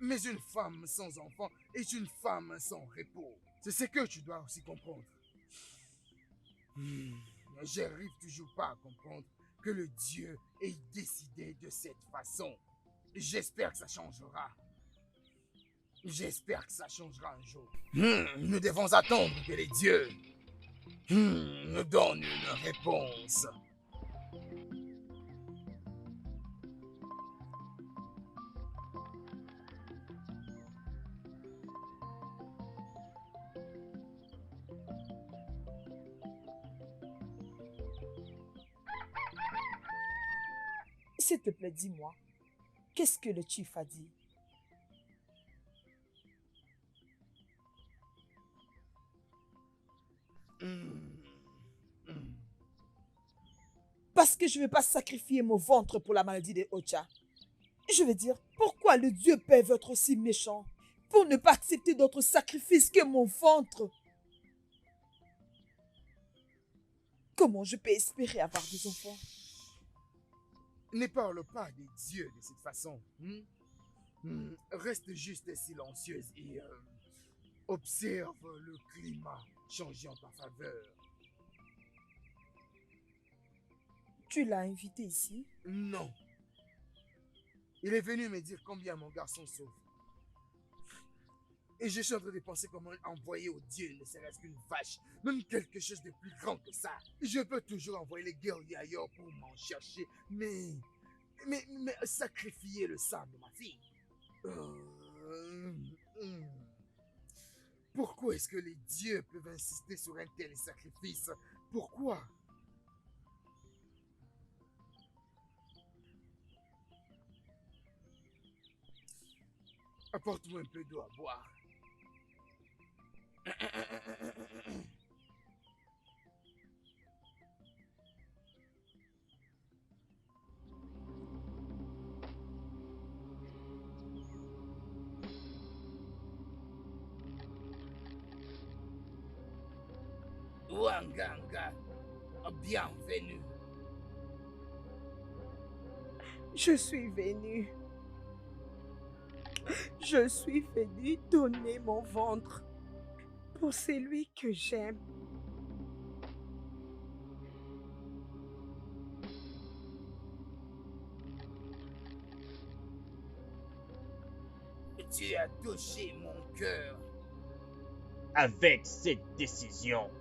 Mais une femme sans enfant est une femme sans repos. C'est ce que tu dois aussi comprendre. J'arrive toujours pas à comprendre que le Dieu ait décidé de cette façon. J'espère que ça changera. J'espère que ça changera un jour. Nous devons attendre que les dieux nous donnent une réponse. S'il te plaît, dis-moi, qu'est-ce que le chief a dit? Parce que je ne vais pas sacrifier mon ventre pour la maladie de Oja. Je veux dire, pourquoi le Dieu peut être aussi méchant pour ne pas accepter d'autres sacrifices que mon ventre? Comment je peux espérer avoir des enfants? Ne parle pas des dieux de cette façon. Reste juste silencieuse et observe le climat changer en ta faveur. Tu l'as invité ici? Non. Il est venu me dire combien mon garçon souffre. Et je suis en train de penser comment envoyer au Dieu ne serait-ce qu'une vache, même quelque chose de plus grand que ça. Je peux toujours envoyer les guerriers ailleurs pour m'en chercher, mais sacrifier le sang de ma fille. Pourquoi est-ce que les dieux peuvent insister sur un tel sacrifice? Pourquoi? Apporte-moi un peu d'eau à boire. Wanganga, bienvenue. Je suis venue. Je suis venue donner mon ventre pour celui que j'aime. Tu as touché mon cœur. Avec cette décision,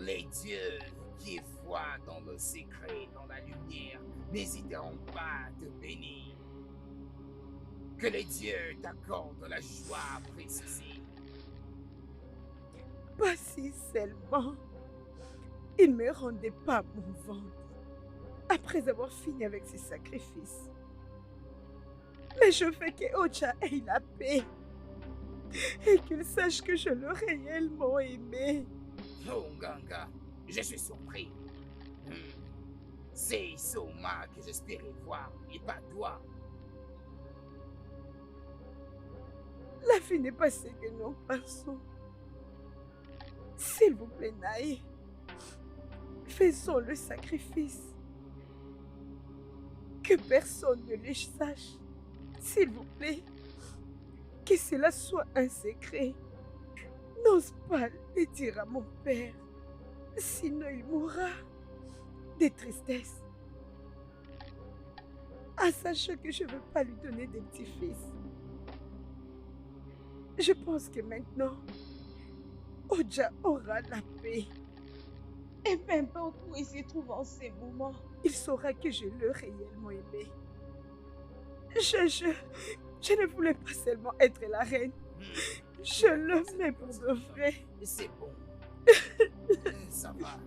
Les dieux qui voient dans le secret, dans la lumière, n'hésiteront pas à te bénir. Que les dieux t'accordent la joie précise. Pas si seulement. Il ne me rendait pas mon ventre après avoir fini avec ses sacrifices. Mais je veux que Oja ait la paix et qu'il sache que je l'ai réellement aimé. Oh, Ganga, je suis surpris. C'est Soma que j'espérais voir, et pas toi. La vie n'est pas ce que nous pensons. S'il vous plaît, Naï, faisons le sacrifice. Que personne ne le sache. S'il vous plaît, que cela soit un secret. N'ose pas le dire à mon père, sinon il mourra de tristesse. En sachant que je ne veux pas lui donner des petits-fils. Je pense que maintenant, Oja aura la paix. Et peu importe où il se trouve en ces moments, Il saura que je l'ai réellement aimé. Je ne voulais pas seulement être la reine. Je l'aimais pour de vrai. C'est bon. Ça va.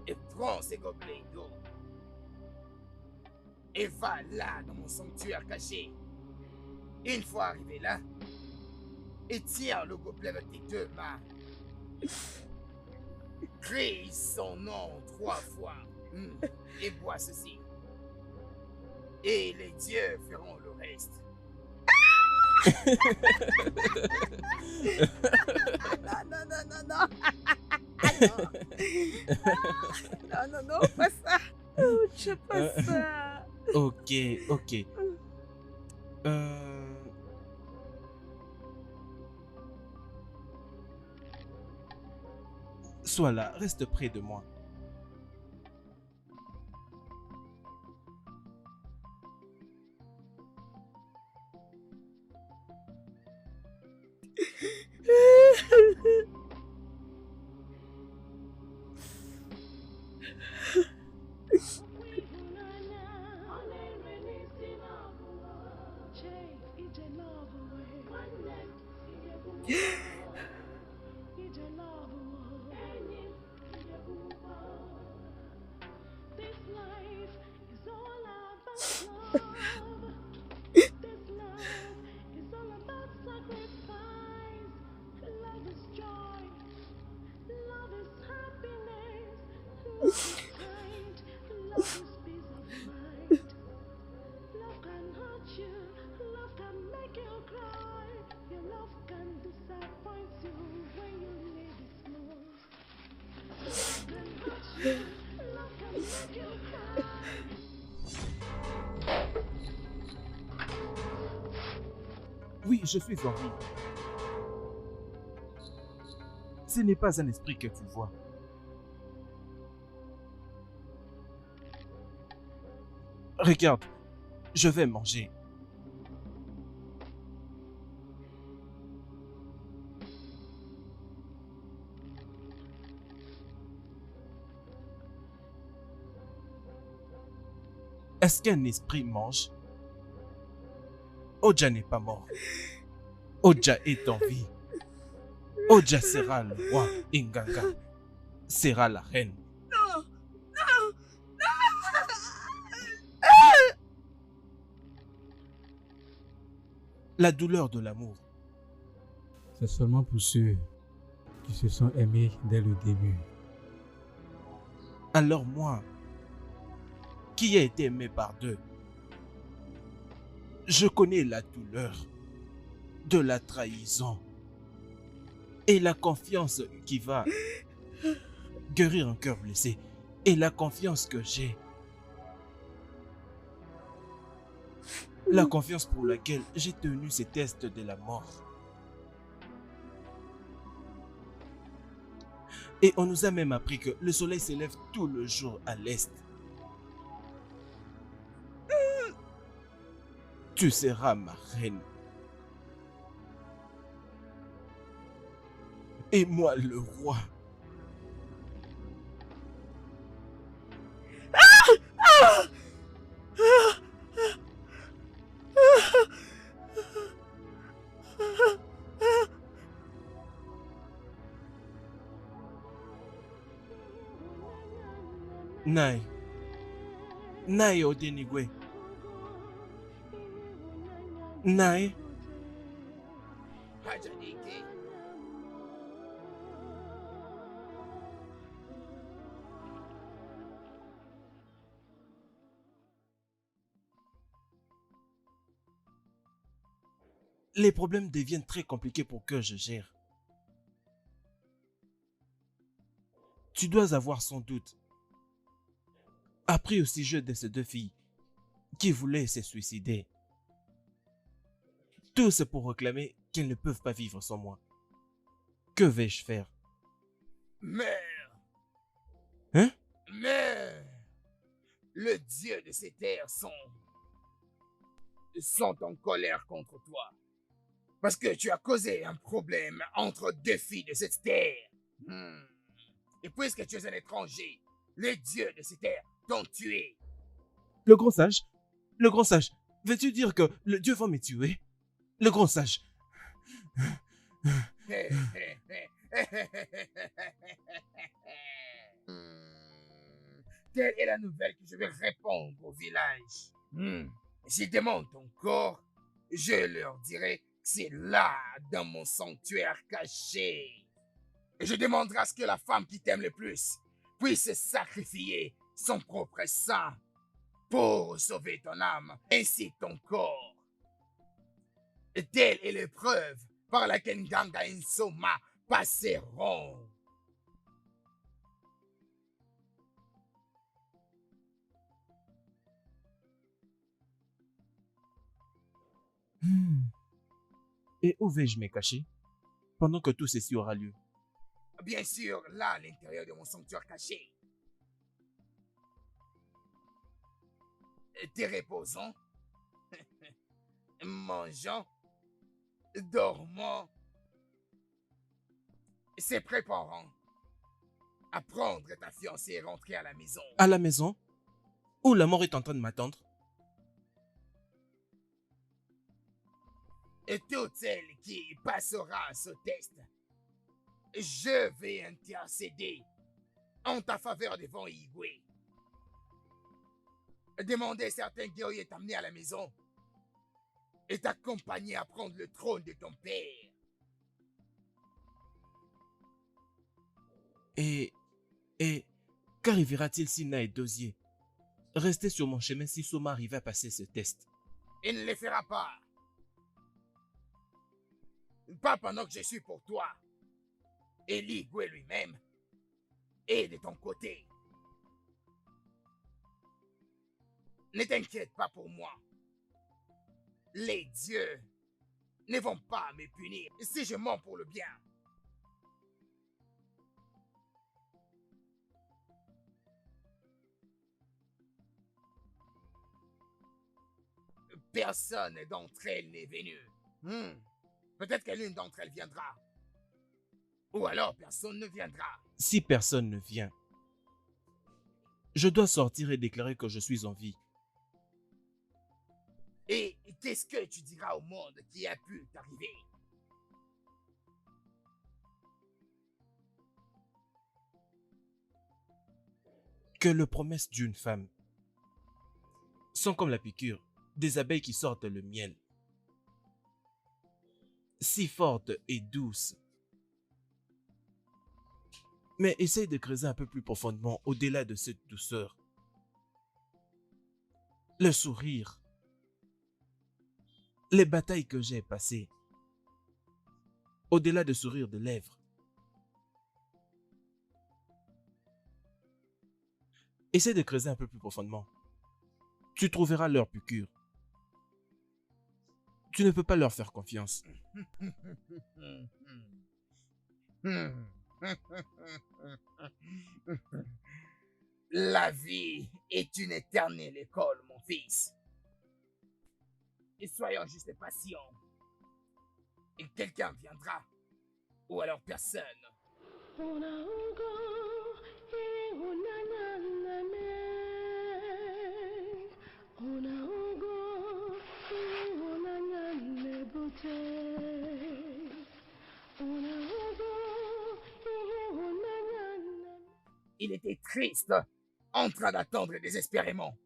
Et prends ces gobelets d'eau. Et va là dans mon sanctuaire caché. Une fois arrivé là, et tiens le gobelet avec tes deux mains. Crie son nom 3 fois. Et bois ceci. Et les dieux feront le reste. Non. Non, pas ça. Oja, pas ça. Ok. Sois là, reste près de moi. Oui, je suis en vie. Ce n'est pas un esprit que tu vois. Regarde, je vais manger. Est-ce qu'un esprit mange? Oja n'est pas mort. Oja est en vie. Oja sera le roi et Nganga sera la reine. Non, non, La douleur de l'amour. C'est seulement pour ceux qui se sont aimés dès le début. Alors moi, qui ai été aimé par deux, je connais la douleur de la trahison et la confiance qui va guérir un cœur blessé et la confiance que j'ai. La confiance pour laquelle j'ai tenu ces tests de la mort. Et on nous a même appris que le soleil s'élève tout le jour à l'est. Tu seras ma reine. Et moi le roi. Nai. Nai Odenigwe. Nai. Hajanike. Les problèmes deviennent très compliqués pour que je gère. Tu dois avoir sans doute appris au sujet de ces deux filles qui voulaient se suicider. Tout c'est pour réclamer qu'elles ne peuvent pas vivre sans moi. Que vais-je faire? Mère! Hein? Mère! Le dieu de ces terres sont en colère contre toi. Parce que tu as causé un problème entre deux filles de cette terre. Et puisque tu es un étranger, les dieux de ces terres t'ont tué. Le grand sage, veux-tu dire que le dieu va me tuer? Le grand sage. Telle est la nouvelle que je vais répondre au village. S'ils demandent ton corps, je leur dirai que c'est là, dans mon sanctuaire caché. Et je demanderai à ce que la femme qui t'aime le plus puisse sacrifier son propre sang pour sauver ton âme ainsi que ton corps. Et telle est l'épreuve par laquelle Nganga et Nsoma passeront. Et où vais-je me cacher pendant que tout ceci aura lieu? Bien sûr, là, à l'intérieur de mon sanctuaire caché. Te reposons, mangeons, dormons, se préparons à prendre ta fiancée et rentrer à la maison. À la maison? Où la mort est en train de m'attendre? Et toute celle qui passera ce test, je vais intercéder en ta faveur devant Igwe. Demander certains guerriers t'amener à la maison et t'accompagner à prendre le trône de ton père. Et qu'arrivera-t-il si Na et Dosier restaient sur mon chemin si Soma arrivait à passer ce test? Il ne le fera pas. Pas pendant que je suis pour toi. Et l'Igwe lui-même est de ton côté. Ne t'inquiète pas pour moi. Les dieux ne vont pas me punir si je mens pour le bien. Personne d'entre elles n'est venu. Peut-être que l'une d'entre elles viendra. Ou alors personne ne viendra. Si personne ne vient, je dois sortir et déclarer que je suis en vie. Et qu'est-ce que tu diras au monde qui a pu t'arriver? Que les promesses d'une femme sont comme la piqûre des abeilles qui sortent le miel. Si forte et douce. Mais essaye de creuser un peu plus profondément au-delà de cette douceur. Le sourire. Les batailles que j'ai passées. Au-delà de sourire de lèvres. Essaye de creuser un peu plus profondément. Tu trouveras leur piqûre. Tu ne peux pas leur faire confiance. La vie est une éternelle école, mon fils. Et soyons juste patients. Et quelqu'un viendra. Ou alors personne. Il était triste, en train d'attendre désespérément.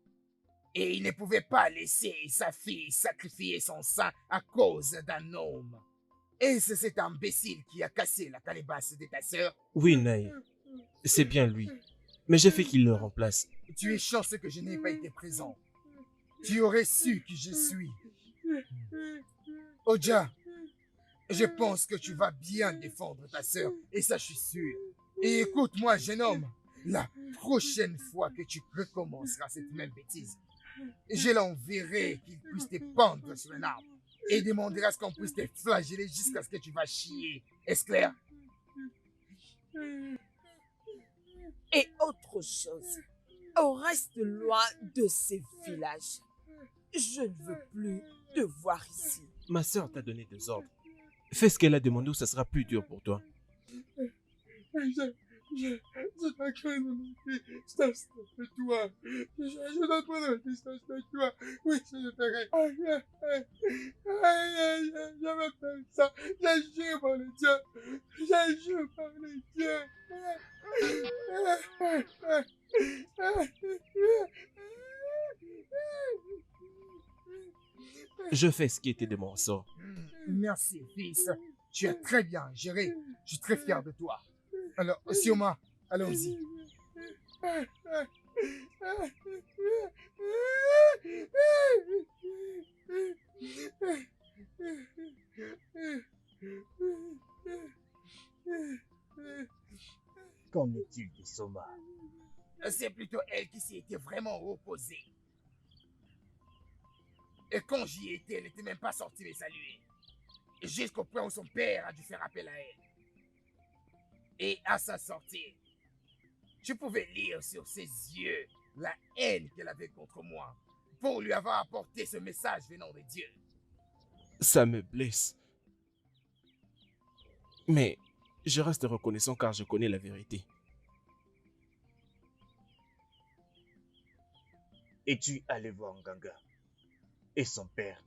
Et il ne pouvait pas laisser sa fille sacrifier son sang à cause d'un homme. Et c'est cet imbécile qui a cassé la calebasse de ta sœur. Oui, Ney, c'est bien lui. Mais j'ai fait qu'il le remplace. Tu es chanceux que je n'ai pas été présent. Tu aurais su qui je suis. Oja, je pense que tu vas bien défendre ta sœur, et ça je suis sûr. Et écoute-moi, jeune homme, la prochaine fois que tu recommenceras cette même bêtise, je l'enverrai qu'il puisse te pendre sur un arbre et demandera à ce qu'on puisse te flageller jusqu'à ce que tu vas chier. Est-ce clair? Et autre chose, on reste loin de ces villages. Je ne veux plus te voir ici. Ma sœur t'a donné des ordres. Fais ce qu'elle a demandé ou ça sera plus dur pour toi. Je dois craindre une distance de toi. Je dois prendre une distance de toi. Oui, je le ferai. Je vais faire ça. Je jure par le Dieu. Je jure par le Dieu. Je fais ce qui était de mon sort. Merci, fils. Tu as très bien géré. Je suis très fier de toi. Alors, Sioma, allons-y. Qu'en est-il de Soma? C'est plutôt elle qui s'y était vraiment opposée. Et quand j'y étais, elle n'était même pas sortie me saluer. Jusqu'au point où son père a dû faire appel à elle. Et à sa sortie, je pouvais lire sur ses yeux la haine qu'elle avait contre moi pour lui avoir apporté ce message venant de Dieu. Ça me blesse. Mais je reste reconnaissant car je connais la vérité. Es-tu allé voir Nganga et son père?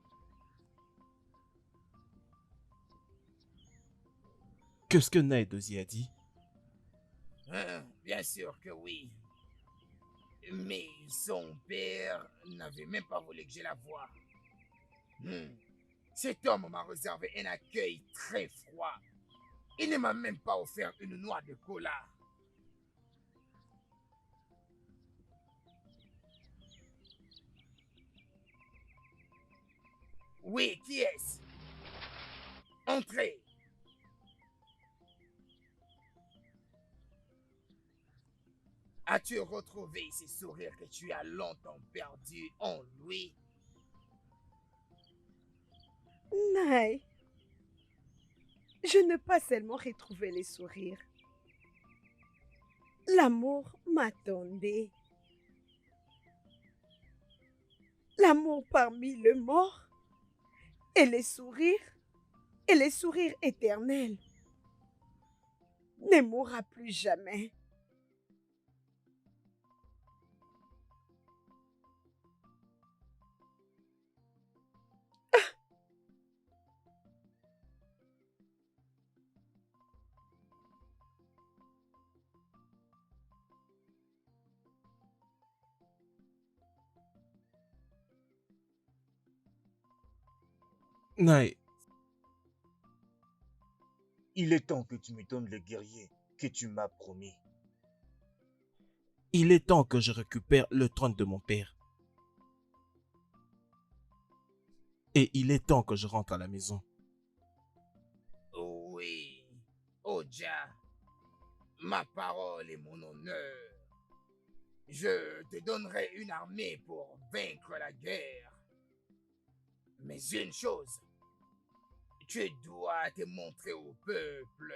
Qu'est-ce que Naedosi a dit? Bien sûr que oui. Mais son père n'avait même pas voulu que je la voie. Cet homme m'a réservé un accueil très froid. Il ne m'a même pas offert une noix de cola. Oui, qui est-ce? Entrez. As-tu retrouvé ces sourires que tu as longtemps perdus en lui? Nai, je n'ai pas seulement retrouvé les sourires. L'amour m'attendait. L'amour parmi les morts et les sourires éternels ne mourra plus jamais. Naï, Il est temps que tu me donnes le guerrier que tu m'as promis. il est temps que je récupère le trône de mon père. Et il est temps que je rentre à la maison. Oh oui, Oja, ma parole et mon honneur. Je te donnerai une armée pour vaincre la guerre. Mais une chose, tu dois te montrer au peuple.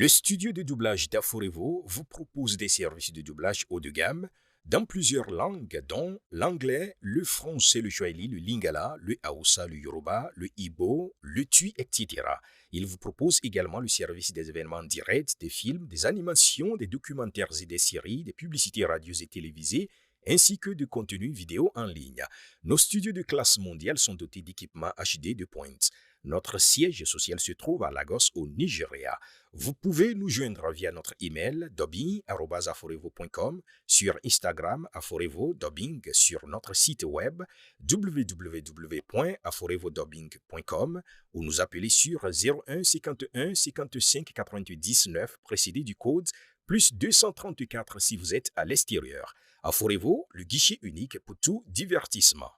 Le studio de doublage d'Aforevo vous propose des services de doublage haut de gamme dans plusieurs langues, dont l'anglais, le français, le swahili, le lingala, le hausa, le yoruba, le igbo, le tui, etc. Il vous propose également le service des événements directs, des films, des animations, des documentaires et des séries, des publicités radio et télévisées, ainsi que de contenus vidéo en ligne. Nos studios de classe mondiale sont dotés d'équipements HD de pointe. Notre siège social se trouve à Lagos, au Nigeria. Vous pouvez nous joindre via notre email dubbing@aforevo.com, sur Instagram Aforevo Dubbing, sur notre site web www.aforevodubbing.com ou nous appeler sur 01 51 55 90 9 précédé du code plus 234 si vous êtes à l'extérieur. Aforevo, le guichet unique pour tout divertissement.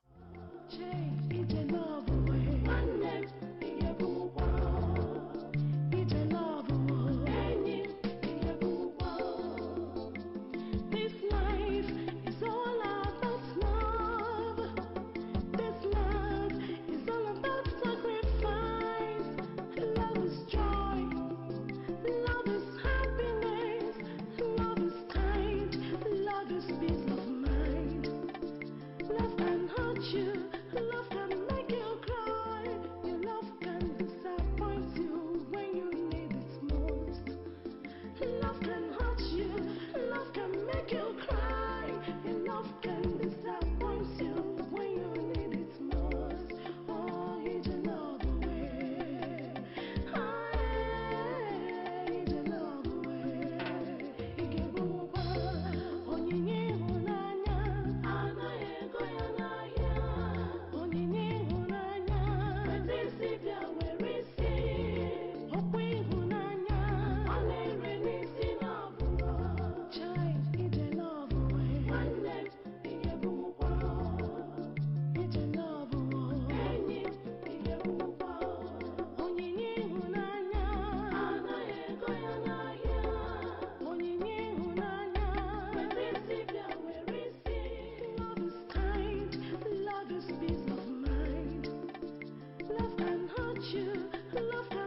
Love